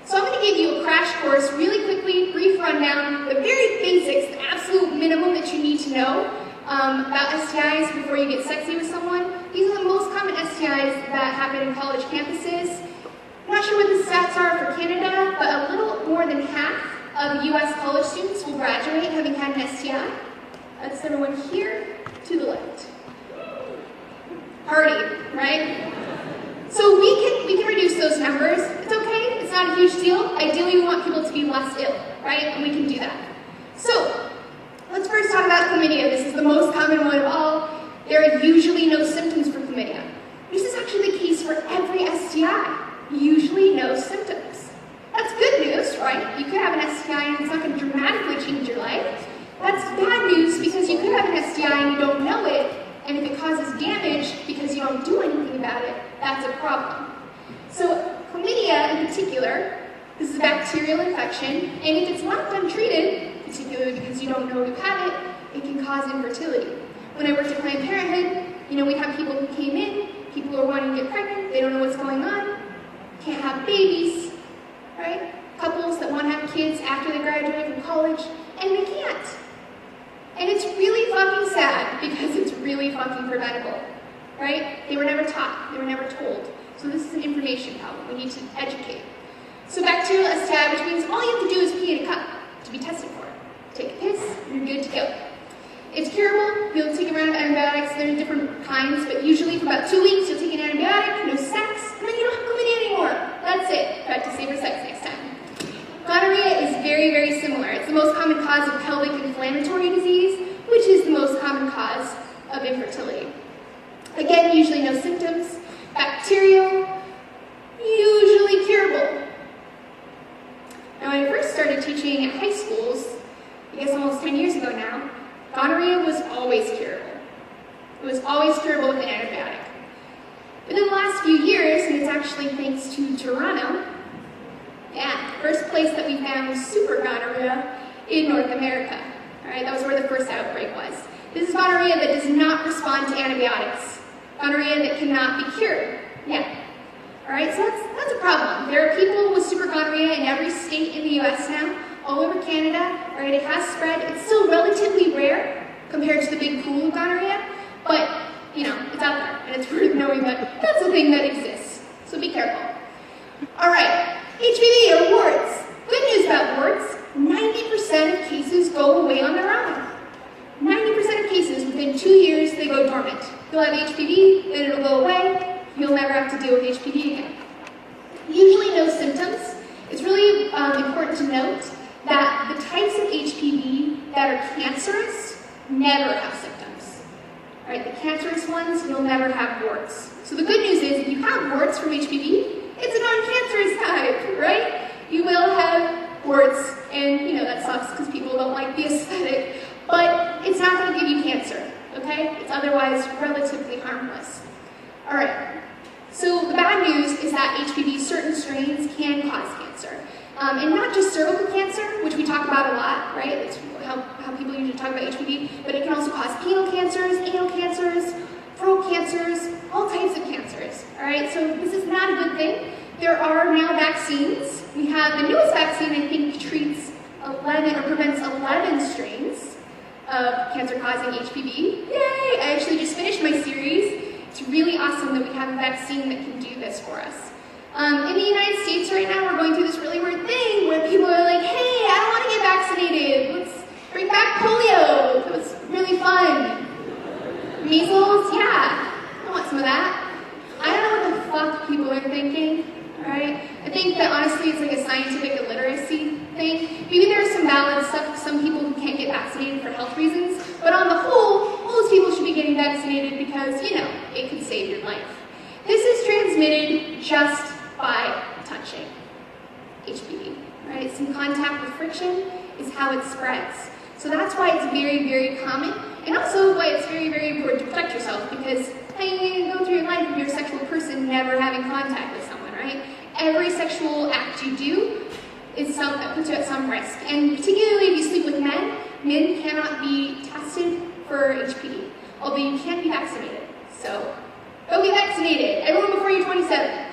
So I'm going to give you a crash course, really quickly, brief rundown, the very basics, the absolute minimum that you need to know about STIs before you get sexy with someone. These are the most common STIs that happen in college campuses. I'm not sure what the stats are for Canada, but a little more than half of US college students will graduate having had an STI. That's everyone here to the left. Party, right? So we can reduce those numbers. It's okay, it's not a huge deal. Ideally, we want people to be less ill, right? And we can do that. So, let's first talk about chlamydia. This is the most common one of all. There are usually no symptoms for chlamydia. This is actually the case for every STI. Usually no symptoms. That's good news, right? You could have an STI and it's not going to dramatically change your life. That's bad news because you could have an STI and you don't know it, and if it causes damage because you don't do anything about it, that's a problem. So chlamydia in particular, this is a bacterial infection, and if it's left untreated, particularly because you don't know you have it, it can cause infertility. When I worked at Planned Parenthood, we'd have people who came in, people who are wanting to get pregnant, they don't know what's going on, can't have babies, right? Couples that want to have kids after they graduate from college, and they can't. And it's really fucking sad because it's really fucking preventable, right? They were never taught, they were never told. So this is an information problem, we need to educate. So bacterial STI, which means all you have to do is pee in a cup to be tested for it. Take a piss, you're good to go. It's curable, you'll take a round of antibiotics, there are different kinds, but usually for about 2 weeks you'll take an antibiotic, no sex, and then you don't have chlamydia anymore. That's it, practice safer sex next time. Gonorrhea is very, very similar. It's the most common cause of pelvic inflammatory disease, which is the most common cause of infertility. Again, usually no symptoms. Bacterial, usually curable. Now, when I first started teaching at high schools, I guess almost 10 years ago now, gonorrhea was always curable. It was always curable with an antibiotic. But in the last few years, and it's actually thanks to Toronto, first place that we found super gonorrhea in North America. All right, that was where the first outbreak was. This is gonorrhea that does not respond to antibiotics. Gonorrhea that cannot be cured. All right, so that's a problem. There are people with super gonorrhea in every state in the US now, all over Canada. All right, it has spread. It's still relatively rare compared to the big pool of gonorrhea, but it's out there, and it's worth knowing that that's a thing that exists. So be careful. All right, HPV or warts. Good news about warts, 90% of cases go away on their own. 90% of cases, within 2 years, they go dormant. You'll have HPV, then it'll go away, you'll never have to deal with HPV again. Usually no symptoms. It's really important to note that the types of HPV that are cancerous never have symptoms. All right, the cancerous ones, you'll never have warts. So the good news is, if you have warts from HPV, it's a non-cancerous type, right? You will have warts, and that sucks because people don't like the aesthetic, but it's not going to give you cancer, okay? It's otherwise relatively harmless. All right, so the bad news is that HPV, certain strains can cause cancer. And not just cervical cancer, which we talk about a lot, right? It's how people usually talk about HPV, but it can also cause penile cancers, anal cancers, throat cancers, all types of cancers, all right? So this is not a good thing. There are now vaccines. We have the newest vaccine, I think, treats 11 or prevents 11 strains of cancer-causing HPV. Yay! I actually just finished my series. It's really awesome that we have a vaccine that can do this for us. In the United States right now, we're going through this really weird thing where people are like, hey, I don't want to get vaccinated. Let's bring back polio. It was really fun. Measles? Yeah. I want some of that. I don't know what the fuck people are thinking, all right? I think that honestly it's like a scientific illiteracy thing. Maybe there's some valid stuff, some people who can't get vaccinated for health reasons, but on the whole, most people should be getting vaccinated because, it could save your life. This is transmitted just by touching. contact with friction is how it spreads. So that's why it's very, very common, and also why it's very, very important to protect yourself, because how you go through your life if you're a sexual person never having contact with someone, right? Every sexual act you do puts you at some risk, and particularly if you sleep with men, men cannot be tested for HPV, although you can be vaccinated. So go get vaccinated, everyone before you're 27.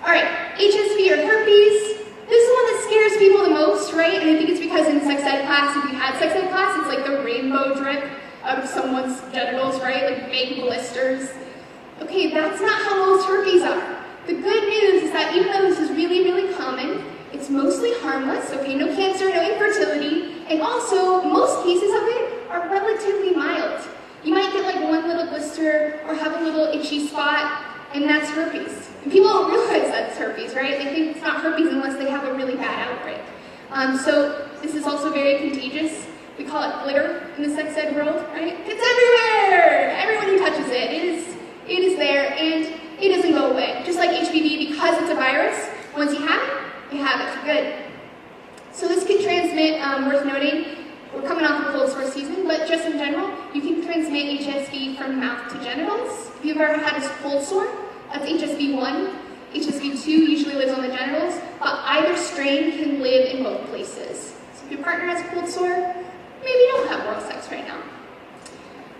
All right, HSV or herpes. This is the one that scares people the most, right? And I think it's because in sex ed class, if you had sex ed class, it's like the rainbow drip out of someone's genitals, right? Like big blisters. Okay, that's not how most herpes are. The good news is that even though this is really, really common, it's mostly harmless, okay? No cancer, no infertility, and also most cases of it are relatively mild. You might get like one little blister or have a little itchy spot, and that's herpes. And people don't realize that's herpes, right? They think it's not herpes unless they have a really bad outbreak. So this is also very contagious. We call it glitter in the sex ed world, right? It's everywhere! Everyone who touches it, it is there, and it doesn't go away. Just like HPV, because it's a virus, once you have it for good. So this can transmit, worth noting, we're coming off a cold sore season, but just in general, you can transmit HSV from mouth to genitals. If you've ever had a cold sore, that's HSV1. HSV2 usually lives on the genitals, but either strain can live in both places. So if your partner has a cold sore, maybe don't have oral sex right now.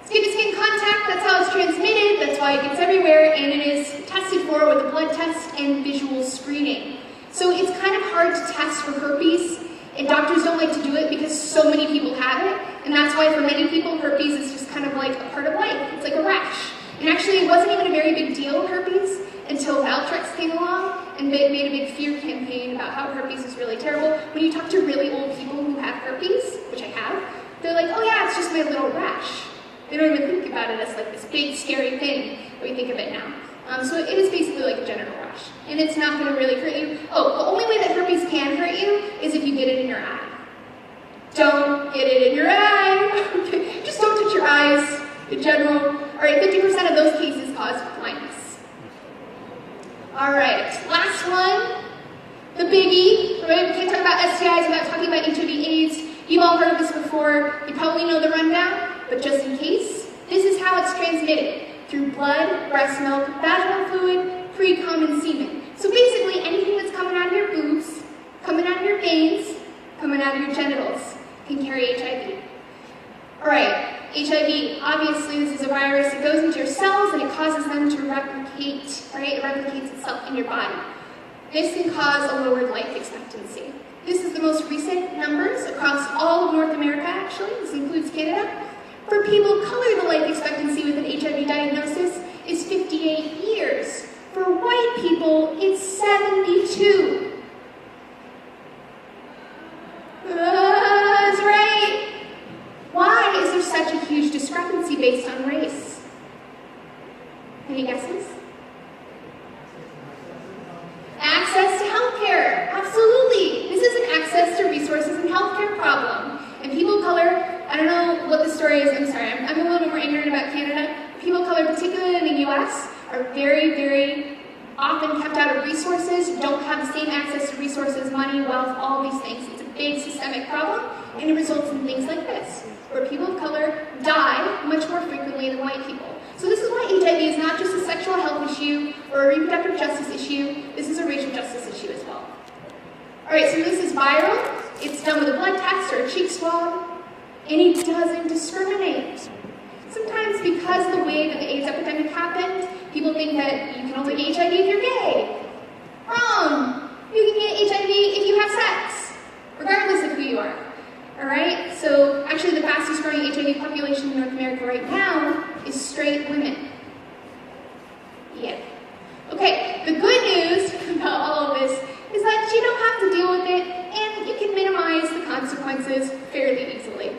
Skin-to-skin contact, that's how it's transmitted, that's why it gets everywhere, and it is tested for with a blood test and visual screening. So it's kind of hard to test for herpes, and doctors don't like to do it because so many people have it, and that's why for many people, herpes is just kind of like a part of life. It's like a rash. And actually, it wasn't even a very big deal, herpes, until Valtrex came along and made a big fear campaign about how herpes is really terrible. When you talk to really old people who have herpes, which I have, they're like, oh yeah, it's just my little rash. They don't even think about it as like this big, scary thing that we think of it now. So it is basically like a genital rash. And it's not going to really hurt you. Oh, the only way that herpes can hurt you is if you get it in your eye. Don't get it in your eye. Okay. Just don't touch your eyes in general. All right, 50% of those cases cause blindness. All right, last one, the biggie. Right? We can't talk about STIs without talking about HIV/AIDS. You've all heard of this before. You probably know the rundown, but just in case, this is how it's transmitted: through blood, breast milk, vaginal fluid, pre-cum, and semen. So basically, anything that's coming out of your boobs, coming out of your veins, coming out of your genitals can carry HIV. All right. HIV, obviously, this is a virus. It goes into your cells and it causes them to replicate, right? It replicates itself in your body. This can cause a lowered life expectancy. This is the most recent numbers across all of North America, actually. This includes Canada. For people of color, the life expectancy with an HIV diagnosis is 58 years. For white people, it's 72. That's right. Why is there such a huge discrepancy based on race? Any guesses? Access to healthcare. Absolutely. This is an access to resources and healthcare problem. And people of color, I don't know what the story is. I'm sorry, I'm a little bit more ignorant about Canada. People of color, particularly in the US, are very, very often kept out of resources, don't have the same access to resources, money, wealth, all these things. It's a big systemic problem, and it results in things like this, where people of color die much more frequently than white people. So this is why HIV is not just a sexual health issue or a reproductive justice issue, this is a racial justice issue as well. All right, so this is viral, it's done with a blood test or a cheek swab, and it doesn't discriminate. Sometimes because of the way that the AIDS epidemic happened, people think that you can only get HIV if you're gay. Wrong! You can get HIV if you have sex, regardless of who you are. Alright? So actually the fastest growing HIV population in North America right now is straight women. Yeah. Okay, the good news about all of this is that you don't have to deal with it and you can minimize the consequences fairly easily.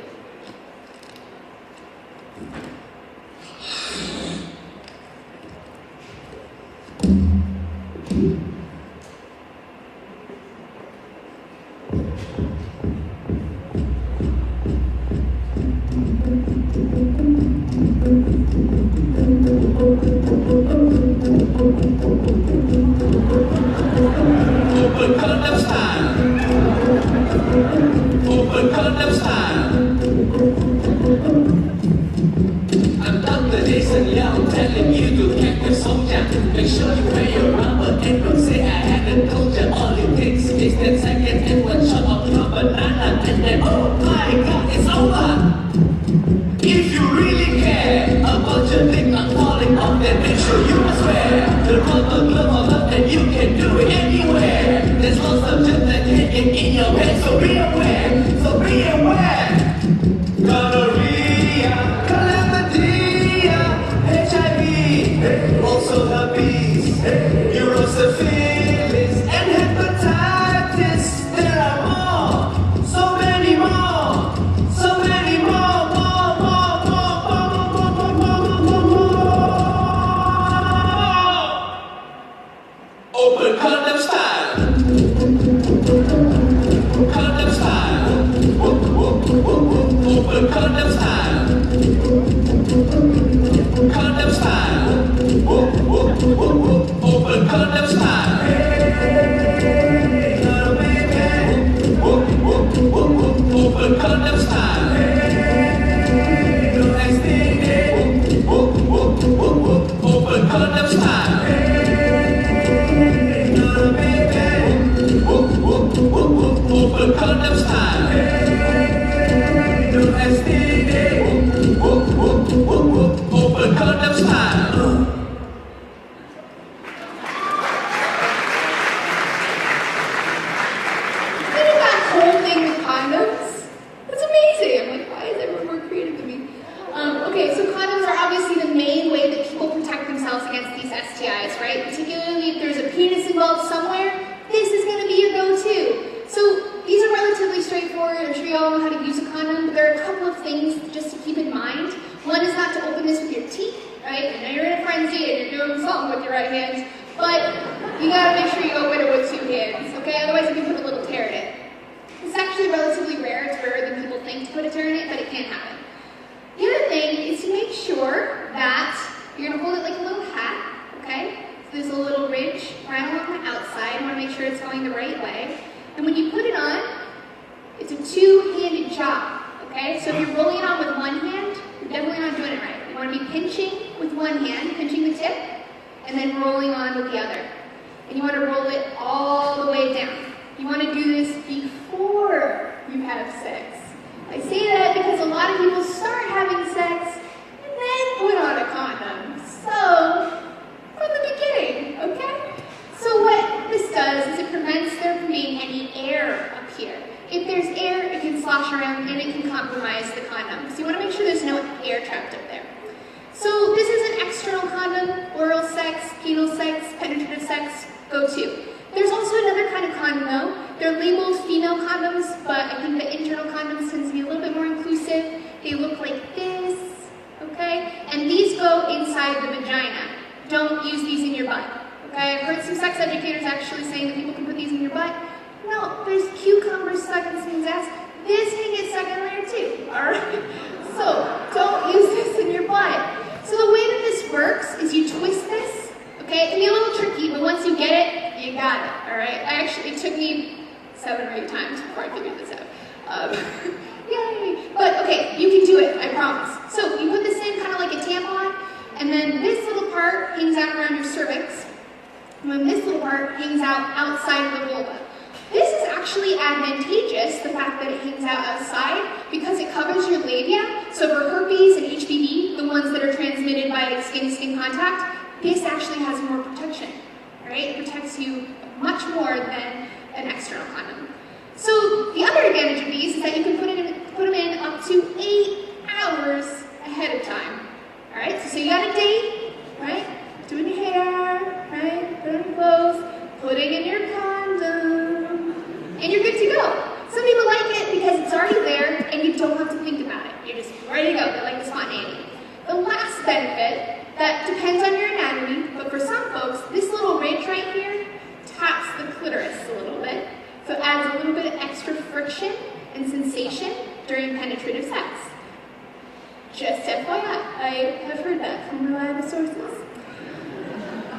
condom style. I'm Dr. Jason Young, telling you to get your soldier. Make sure you wear your rubber and don't say I hadn't told you. All it takes is 10 seconds and one shot of your banana, and then oh my God, it's over. If you really care about your dick not falling off, then make sure you must wear the rubber glove of love, and you can do it anywhere. There's lots of germs that can get in your head, so be aware, so be aware. Gonorrhea, chlamydia, HIV, also herpes, neurosyphilis, and hepatitis. There are more, so many more, so many more, Open condom style. Condom style. Open condom style. Condom style. Open condom style. Hey, little baby. Open condom style. Hey, no STD. Open condom style. Hey, little baby. Open condom style. Hey, no STD. Open condom style. That whole thing with condoms? That's amazing. I'm like, why is everyone more creative than me? Okay, so condoms are obviously the main way that people protect themselves against these STIs, right? Particularly if there's a penis involved somewhere, this is going to be your go-to. So these are relatively straightforward. I'm sure you all know how to use a condom, but there are a couple of things just to keep in mind. One is not to open this with your teeth, right? I know you're in a frenzy and you're doing something with your right hand, but you gotta make sure you open it with two hands, okay? Otherwise you can put a little tear in it. It's actually relatively rare. It's rarer than people think to put a tear in it, but it can happen. The other thing is to make sure that you're gonna hold it like a little hat, okay? So there's a little ridge right along the outside. You wanna make sure it's going the right way. And when you put it on, it's a two-handed job, okay? So if you're rolling it on with one hand, you're definitely not doing it right. You wanna be pinching with one hand, pinching the tip, and then rolling on with the other. And you wanna roll it all the way down. You wanna do this before you have sex. I say that because a lot of people start having sex and then put on a condom. So, from the beginning, okay? So what this does is it prevents there from being any air up here. If there's air, it can slosh around and it can compromise the condom. So you want to make sure there's no air trapped up there. So this is an external condom, oral sex, penile sex, penetrative sex, go-to. There's also another kind of condom though. They're labeled female condoms, but I think the internal condoms tend to be a little bit more inclusive. They look like this, okay? And these go inside the vagina. Don't use these in your butt. Okay, I've heard some sex educators actually saying that people can put these in your butt. No, there's cucumbers stuck in someone's ass. This can get stuck in there too, alright? So, don't use this in your butt. So the way that this works is you twist this, okay? It can be a little tricky, but once you get it, you got it, alright? It took me 7 or 8 times before I figured this out. Yay! But okay, you can do it, I promise. So you put this in kind of like a tampon, and then this little part hangs out around your cervix. And then this little part hangs out outside of the vulva. This is actually advantageous, the fact that it hangs out outside, because it covers your labia. So for herpes and HPV, the ones that are transmitted by skin-to-skin contact, this actually has more protection, right? It protects you much more than an external condom. So the other advantage of these is that you can put them in up to 8 hours ahead of time. All right, so you got a date, right? Doing your hair, right? Putting on your clothes, putting in your condom, and you're good to go. Some people like it because it's already there and you don't have to think about it. You're just ready to go. They like the spontaneity. The last benefit, that depends on your anatomy, but for some folks, this little ridge right here taps the clitoris a little bit. So it adds a little bit of extra friction and sensation during penetrative sex. Just FYI, I have heard that from reliable sources.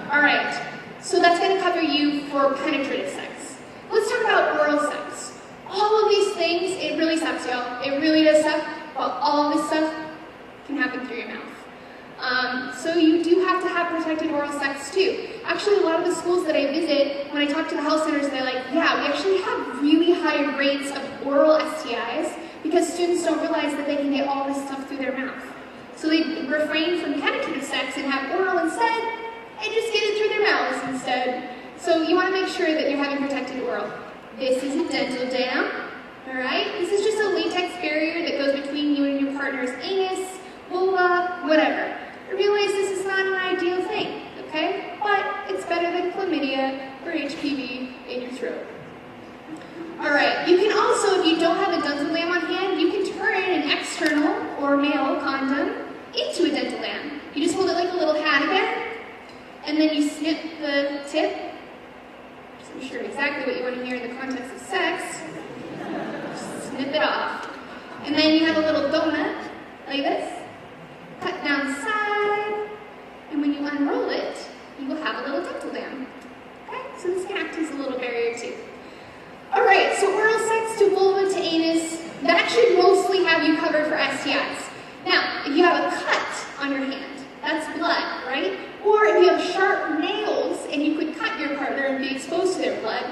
Alright, so that's going to cover you for penetrative sex. Let's talk about oral sex. All all of these things, it really sucks, y'all. It really does suck, but all of this stuff can happen through your mouth. So you do have to have protected oral sex too. Actually, a lot of the schools that I visit, when I talk to the health centers, they're like, yeah, we actually have really high rates of oral STIs because students don't realize that they can get all this stuff through their mouth. So they refrain from penetrative sex and have oral instead, and just get it through their mouths instead. So you want to make sure that you're having protected oral. This is a dental dam, all right? This is just a latex barrier that goes between you and your partner's anus, vulva, whatever. I realize this is not an ideal thing, okay? But it's better than chlamydia or HPV in your throat. All right, you can also, if you don't have a dental dam on hand, you can turn an external or male condom into a dental dam. You just hold it like a little hat again, and then you snip the tip. Just I'm sure exactly what you want to hear in the context of sex. Just snip it off. And then you have a little donut, like this. Cut down the side, and when you unroll it, you will have a little dental dam. Okay, so this can act as a little barrier too. All right, so oral sex to vulva to anus, that should mostly have you covered for STIs. Now, if you have a cut on your hand, that's blood, right? Or if you have sharp nails and you could cut your partner and be exposed to their blood,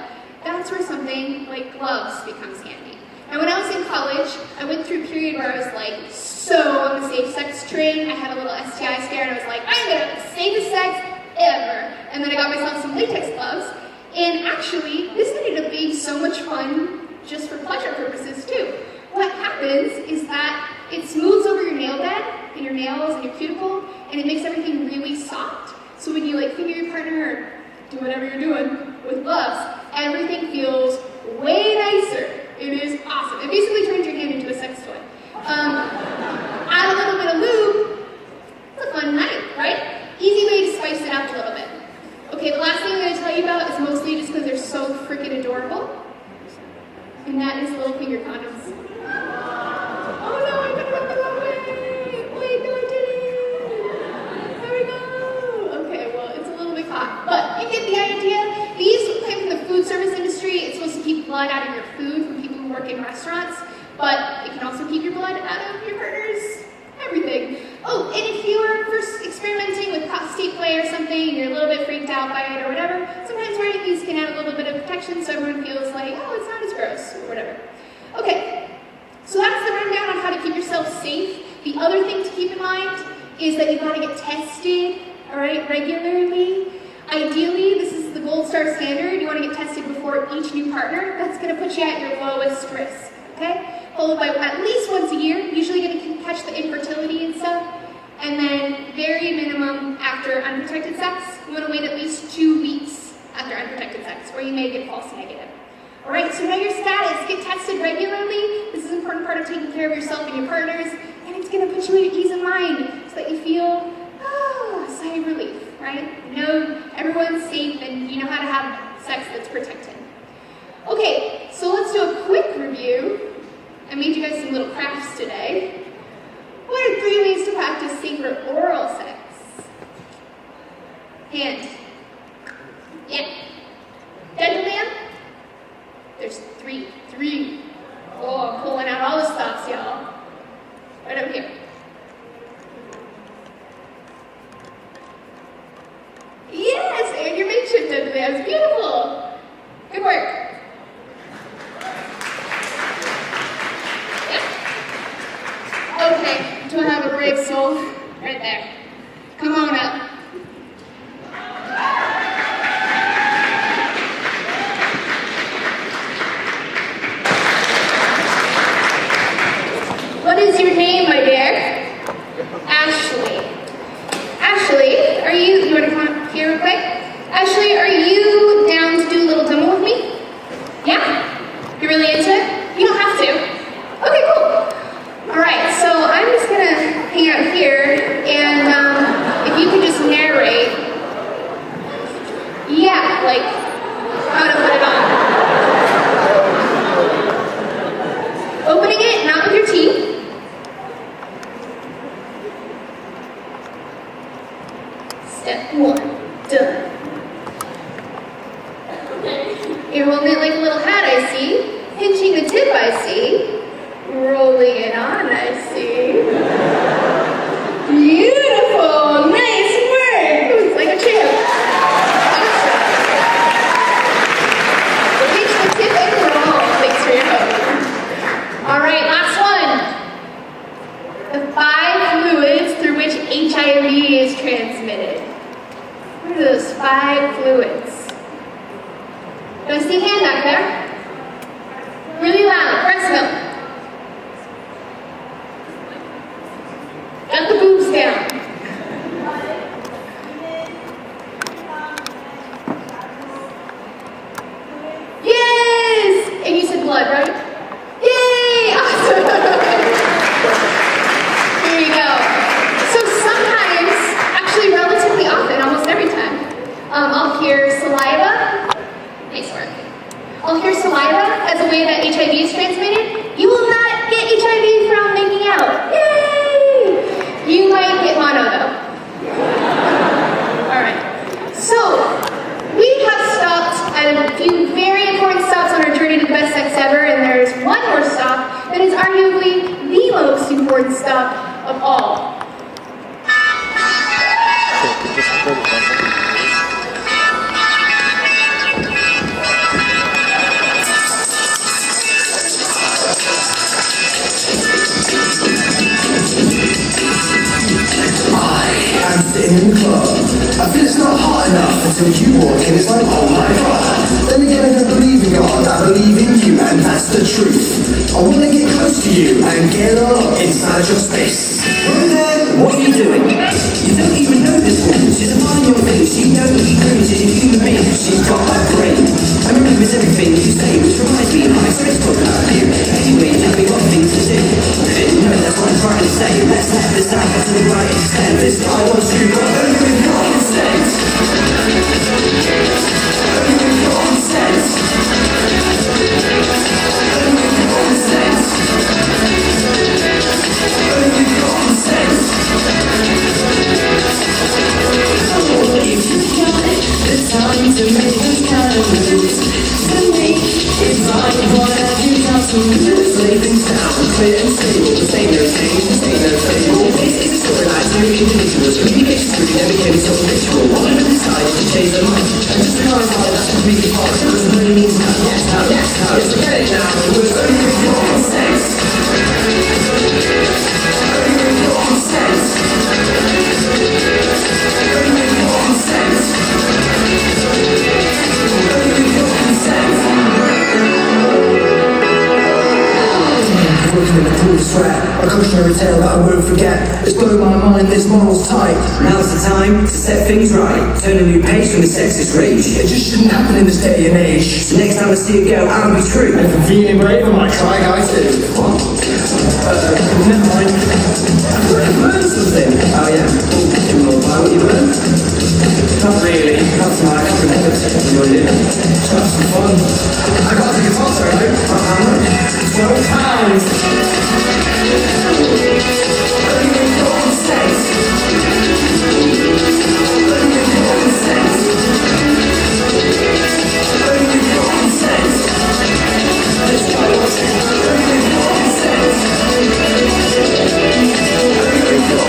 that's where something like gloves becomes handy. And when I was in college, I went through a period where I was like so on the safe sex train. I had a little STI scare and I was like, I'm gonna have the safest sex ever. And then I got myself some latex gloves. And actually, this ended up being so much fun just for pleasure purposes too. What happens is that it smooths over your nail bed and your nails and your cuticle, and it makes everything really soft. So when you like finger your partner or do whatever you're doing with gloves, everything feels way nicer. It is awesome. It basically turns your hand into a sex toy. Add a little bit of lube. It's a fun night, right? Easy way to spice it up a little bit. Okay, the last thing I'm going to tell you about is mostly just because they're so freaking adorable. And that is little finger condoms. Oh no, I put it up the wrong way. Wait, no, I didn't. There we go. Okay, well, it's a little bit hot. But you get the idea. These came from the food service industry. It's supposed to keep blood out of your food from people who work in restaurants. But it can also keep your blood out of your partner's everything. Oh, and if you are first experimenting with prostate play or something, and you're a little bit freaked out by it or whatever, sometimes wearing these can add a little bit of protection so everyone feels like, oh, it's not as gross or whatever. Okay, so that's the rundown on how to keep yourself safe. The other thing to keep in mind is that you gotta get tested, all right, regularly. Ideally, this is the gold star standard. You wanna get tested before each new partner. That's gonna put you at your lowest risk, okay? Followed by at least once a year, usually gonna catch the infertility and stuff. And then very minimum after unprotected sex, you wanna wait at least 2 weeks after unprotected sex, or you may get false negative. All right, so know your status, get tested regularly. This is an important part of taking care of yourself and your partners, and it's gonna put you at ease of mind so that you feel, a sigh of relief, right? You know everyone's safe and you know how to have sex that's protected. Okay, so let's do a quick review. I made you guys some little crafts today. What are 3 ways to practice safer oral sex? Hand. Yeah. Dental dam? There's three. Oh, I'm pulling out all the stops, y'all. Right over here. Yes, and your makeshift dental dam. Beautiful. Good work. Okay, do I have a brave soul? Right there. Come on up. What is your name, my dear? Ashley. Ashley, are you want to come up here real quick? Ashley, are you down to do a little demo with me? Yeah? You're really into it? You don't have to. Okay, cool. All right, so I'm just gonna hang out here, and if you could just narrate, yeah, like how to put it on. Opening it, not with your teeth. pulling it on, I see. Beautiful, nice work. It's like a champ. Awesome. Reach the tip and roll. Thanks for your help. All right, last one. The 5 fluids through which HIV is transmitted. What are those 5 fluids? Do I see a hand back there? Really loud. Breast milk. Got the boobs down. Yes! And you said blood, right? Yay! Awesome! Here you go. So sometimes, actually relatively often, almost every time, I'll hear saliva. Nice work. I'll hear saliva as a way that HIV is transmitted. You will not get HIV from making out. Yay! You might get mono though. Alright. So, we have stopped at a few very important stops on our journey to the best sex ever, and there's one more stop that is arguably the most important stop of all. I'm sitting in the club. I feel it's not hot enough until you walk in. It's like, oh my god. Then again, I don't believe in God. I believe in you, and that's the truth. I wanna get close to you and get up inside your space. What are you doing? You don't even know this woman. She's a mind your thing. She knows what you do. She's a human being. She's got a brain. I remember everything you say, which reminds me of my friends talk about you. Anyway, tell me what things to do. No, that's what I'm trying to say. Let's let this out to the right extent. This guy wants you, but only with your consent. Only with your consent. Only with your consent. Only with your consent. Oh, if you got it, the time to make this kind of moves. To me, it's like what have you done to this living sound? Clear and stable, the same no change, the same no fable. This is a story like 2 individuals. Communication through never became so ritual. One of them decided to change their mind. And just to clarify, that's completely false. Because it really means no. Yes, no, yes, no. Yes, forget it now. It was only with your consent. Only with your consent. Only with your consent. Only with your consent. Working in a cool sweat, a cautionary tale that I won't forget. It's blown my mind, this moral's tight. Now's the time to set things right. Turn a new page from the sexist rage. It just shouldn't happen in this day and age. So next time I see a girl, I'll be true. And if I'm feeling brave, I might try guy too. What? Never mind. I've learned something. Oh yeah. Do you know what you learned? Not really. Not tonight. I can't remember. Enjoyed it. Just have some fun. I got the guitar solo. How much? £12. Only with your consent. Only with your consent. Only with your consent. Let's go. Only with your consent. Only with your consent. Only with your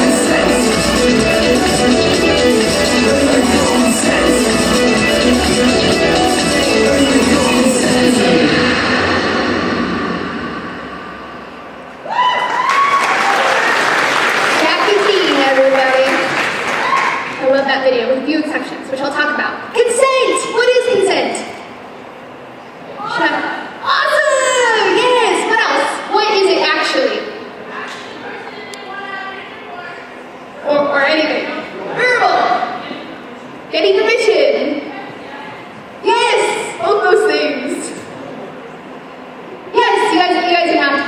consent. Only with your consent. Video with a few exceptions, which I'll talk about. Consent! What is consent? Shut up. Awesome! Yes! What else? What is it actually? Or anything. Verbal! Getting permission! Yes! Both those things. Yes, you guys have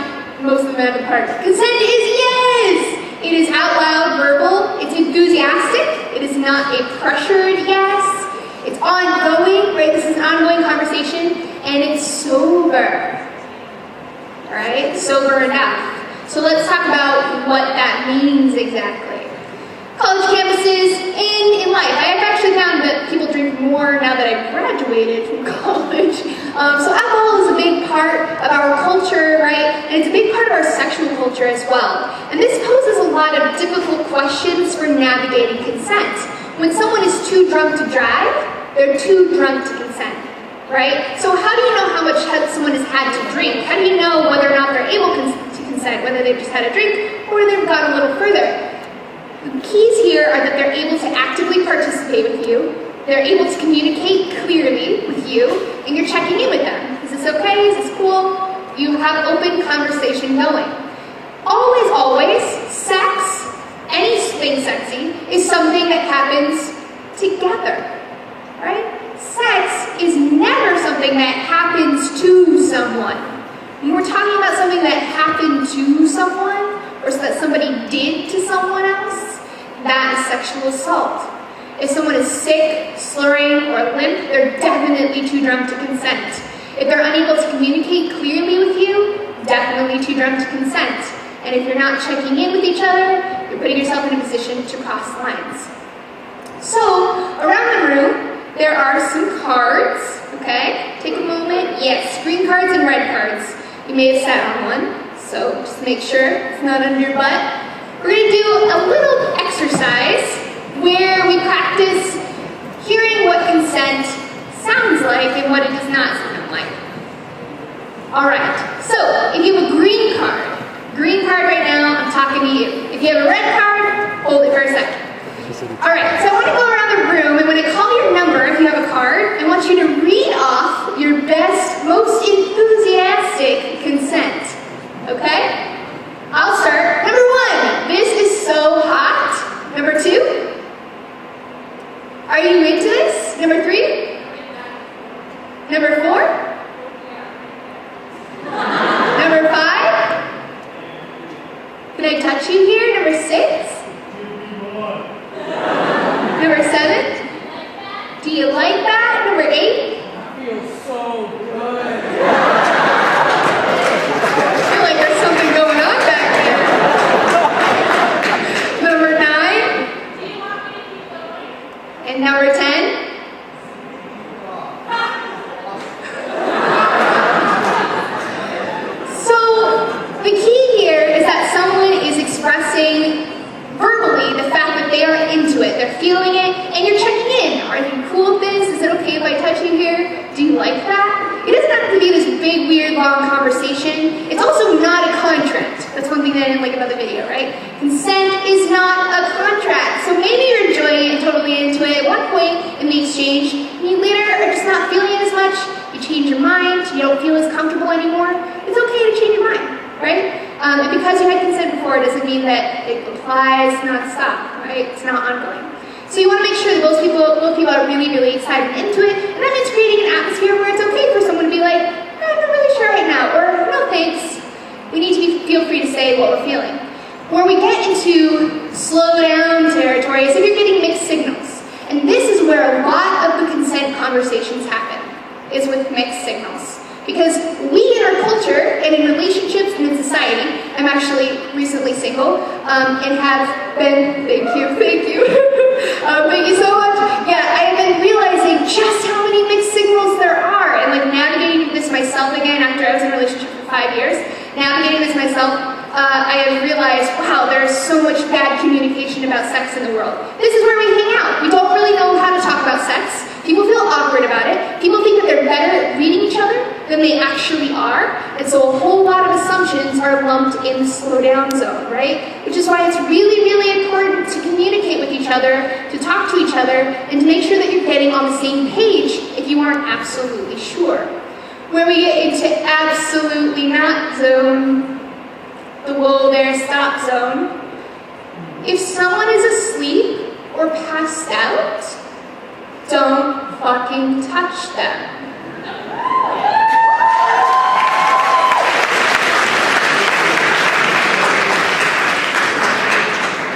most of them have part. Consent is yes! It is out loud verbal, it's enthusiastic, it is not a pressured yes, it's ongoing, right? This is an ongoing conversation, and it's sober, right? Sober enough. So let's talk about what that means exactly. College campuses in life. I have actually found that people drink more now that I've graduated from college. So alcohol part of our culture, right? And it's a big part of our sexual culture as well. And this poses a lot of difficult questions for navigating consent. When someone is too drunk to drive, they're too drunk to consent, right? So how do you know how much someone has had to drink? How do you know whether or not they're able to consent, whether they've just had a drink or they've gone a little further? The keys here are that they're able to actively participate with you, they're able to communicate clearly with you, and you're checking in with them. Is this okay? Is this cool? You have open conversation going. Always, always, sex, anything sexy, is something that happens together, right? Sex is never something that happens to someone. When we're talking about something that happened to someone, or that somebody did to someone else, that is sexual assault. If someone is sick, slurring, or limp, they're definitely too drunk to consent. If they're unable to communicate clearly with you, definitely too drunk to consent. And if you're not checking in with each other, you're putting yourself in a position to cross lines. So, around the room, there are some cards, okay? Take a moment. Yes, green cards and red cards. You may have sat on one. So just make sure it's not under your butt. We're going to do a little exercise where we practice hearing what consent sounds like and what it does not sound like. All right, so if you have a green card right now, I'm talking to you. If you have a red card, hold it for a second. All right, so I want to go around the room, and when I call your number, if you have a card, I want you to read off your best, most enthusiastic consent. Okay? I'll start. Number 1, this is so hot. Number 2, are you into this? Number 3, number 4, number 5, can I touch you here? Number 6, number 7, do you like that? Number 8, I feel so good. Something going on back there. Number 9. And number 10. So the key here is that someone is expressing verbally the fact that they are into it. They're feeling it, and you're checking in. Are you cool with this? Is it okay if I touch you here? Do you like that? It doesn't have to be this big, weird, long conversation. It's also not a contract. That's one thing that I didn't like about the video, right? Consent is not a contract. So maybe you're enjoying it and totally into it at one point in the exchange, and you later are just not feeling it as much. You change your mind. You don't feel as comfortable anymore. It's okay to change your mind, right? And because you had consent before, it doesn't mean that it applies non-stop, right? It's not ongoing. So you want to make sure that both people are really, really excited and into it, and that means creating an atmosphere where it's okay for someone to be like, I'm not really sure right now, or no thanks. We need to feel free to say what we're feeling. Where we get into slow down territory is if you're getting mixed signals. And this is where a lot of the consent conversations happen, is with mixed signals. Because we in our culture, and in relationships, and in society, I'm actually recently single, and have been, thank you, thank you so much. Yeah, I have been realizing just how many mixed signals there are, and like navigating this myself again after I was in a relationship for 5 years, navigating this myself, I have realized, wow, there's so much bad communication about sex in the world. This is where we hang out. We don't really know how to talk about sex. People feel awkward about it. People think that they're better at reading each other than they actually are. And so a whole lot of assumptions are lumped in the slow down zone, right? Which is why it's really, really important to communicate with each other, to talk to each other, and to make sure that you're getting on the same page if you aren't absolutely sure. When we get into absolutely not zone, the whoa there stop zone, if someone is asleep or passed out, don't fucking touch them.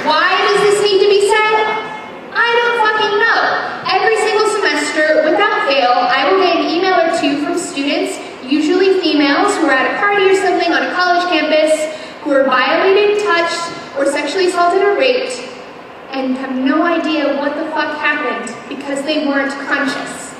Why does this need to be said? I don't fucking know. Every single semester, without fail, I will get an email or two from students, usually females, who are at a party or something on a college campus, who are violated, touched, or sexually assaulted or raped, and have no idea what the fuck happened because they weren't conscious.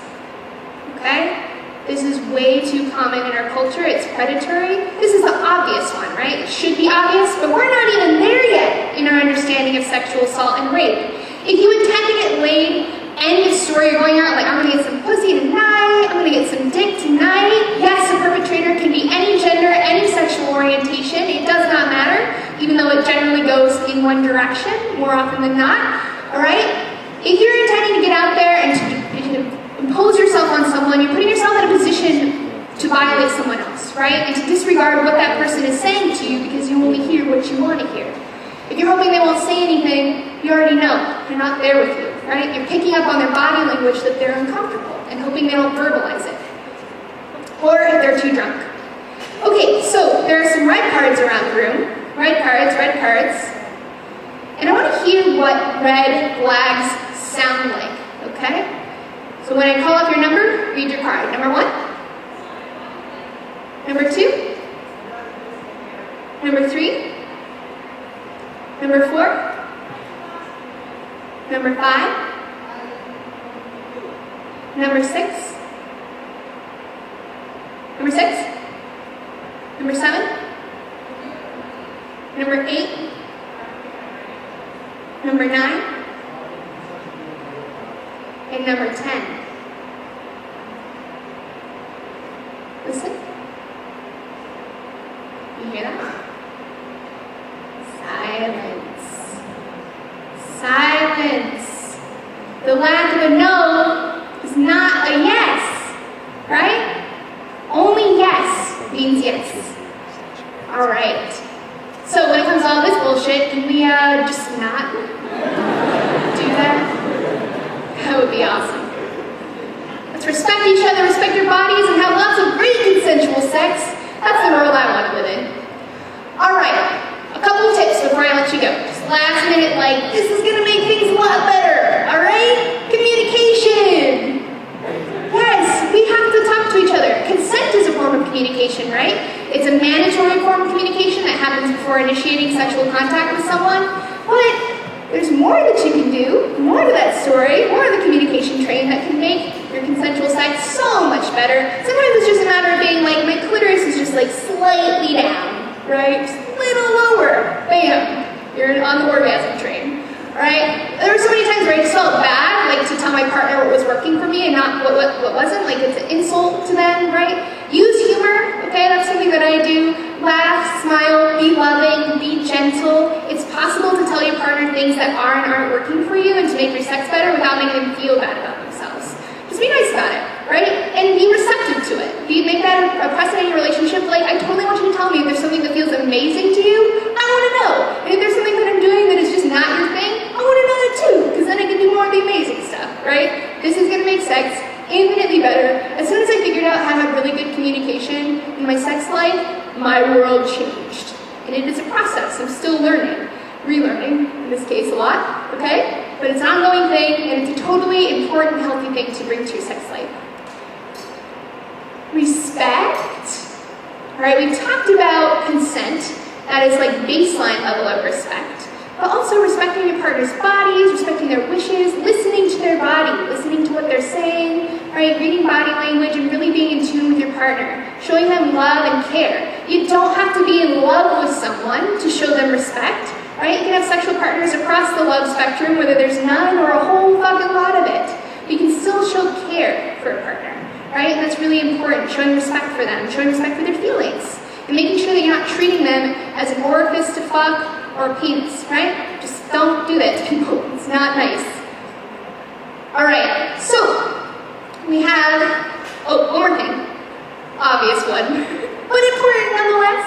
Okay? This is is way too common in our culture. It's predatory. This is the obvious one, right? It should be obvious, but we're not even there yet in our understanding of sexual assault and rape. If you intend to get laid, end of story, you're going out like, I'm gonna get some pussy tonight, I'm gonna get some dick tonight. Yes, a perpetrator can be any gender, any sexual orientation. It does not matter, even though it generally goes in one direction, more often than not, all right? If you're intending to get out there and to impose yourself on someone, you're putting yourself in a position to violate someone else, right? And to disregard what that person is saying to you because you only hear what you want to hear. If you're hoping they won't say anything, you already know. They're not there with you, right? You're picking up on their body language that they're uncomfortable and hoping they don't verbalize it. Or if they're too drunk. Okay, so there are some red cards around the room. Red cards. And I want to hear what red flags sound like, okay? So when I call up your number, read your card. Number 1. Number 2. Number 3. Number 4. Number 5. Number 6. Number 6. Number 7. Number 8. Number 9. And number 10. Listen. You hear that? Silence. The lack of a no is not a yes, right? Only yes means yes. All right. So when it comes to all this bullshit, can we just not do that? That would be awesome. Let's respect each other, respect your bodies, and have lots of great consensual sex. That's the world I want to live in. All right, a couple of tips before I let you go. Just last minute, like, this is going to make things a lot better, all right? Communication. Yes, we have to talk to each other. Consent is a form of communication, right? It's a mandatory form of communication that happens before initiating sexual contact with someone, but there's more that you can do, more to that story, more of the communication train that can make your consensual sex so much better. Sometimes it's just a matter of being like, my clitoris is just like slightly down, right? Just a little lower. Bam. You're on the orgasm train, right? There were so many times where I just felt bad, like to tell my partner what was working for me and not what wasn't, like it's an insult to them, right? Use humor, okay? That's something that I do. Laugh, smile, be loving, be gentle. It's possible to tell your partner things that are and aren't working for you and to make your sex better without making them feel bad about themselves. Just be nice about it, right? And be receptive to it. Make that a precedent in your relationship. Like, I totally want you to tell me if there's something that feels amazing to you. I want to know. And if there's something that I'm doing that is just not your thing, I want to know that too, because then I can do more of the amazing stuff, right? This is going to make sex infinitely better. As soon as I figured out how to have really good communication in my sex life, my world changed. And it is a process. I'm still learning, relearning, in this case a lot, okay? But it's an ongoing thing, and it's a totally important, healthy thing to bring to your sex life. Respect. All right, we've talked about consent. That is like baseline level of respect. But also respecting your partner's bodies, respecting their wishes, listening to their body, listening to what they're saying, right? Reading body language and really being in tune with your partner, showing them love and care. You don't have to be in love with someone to show them respect, right? You can have sexual partners across the love spectrum, whether there's none or a whole fucking lot of it. But you can still show care for a partner, right? And that's really important, showing respect for them, showing respect for their feelings, and making sure that you're not treating them as an orifice to fuck or a penis, right? Just don't do that to people. It's not nice. All right, so we have, one more thing. Obvious one, but important nonetheless.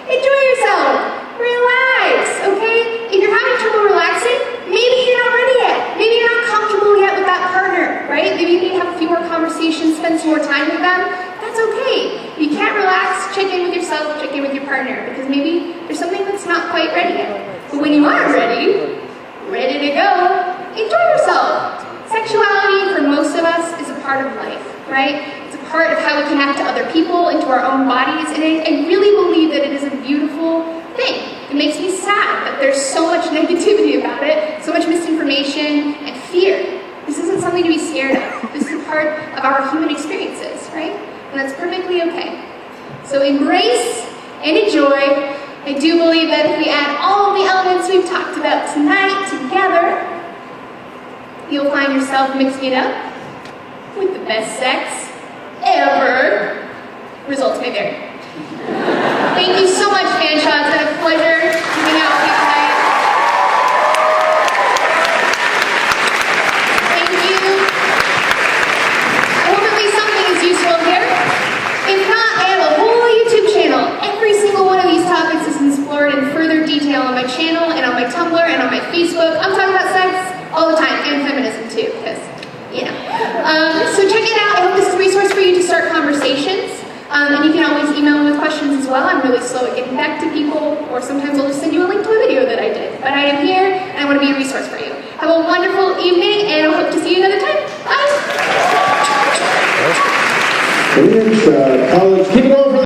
Enjoy yourself. Relax, okay? If you're having trouble relaxing, maybe you're not ready yet. Maybe you're not comfortable yet with that partner, right? Maybe you need to have a few more conversations, spend some more time with them. That's okay. If you can't relax, check in with yourself, check in with your partner, because maybe there's something that's not quite ready yet. But when you are ready to go, enjoy yourself. Sexuality, for most of us, is a part of life, right? It's a part of how we connect to other people, into our own bodies, and I really believe that it is a beautiful thing. It makes me sad that there's so much negativity about it, so much misinformation and fear. This isn't something to be scared of. This is a part of our human experiences, right? and that's perfectly okay. So embrace and enjoy. I do believe that if we add all the elements we've talked about tonight together, you'll find yourself mixing it up with the best sex ever. Results may vary. Thank you so much, Fanshawe. It's been a pleasure hanging out with you tonight. Thank you. I hope at least something is useful here. If not, I have a whole YouTube channel. Every single one of these topics is explored in further detail on my channel and on my Tumblr and on my Facebook. I'm talking about sex all the time, and feminism too, because, you know. So check it out. I hope this is a resource for you to start conversations. And you can always email me with questions as well. I'm really slow at getting back to people, or sometimes I'll just send you a link to a video that I did. But I am here, and I want to be a resource for you. Have a wonderful evening, and I hope to see you another time. Bye! College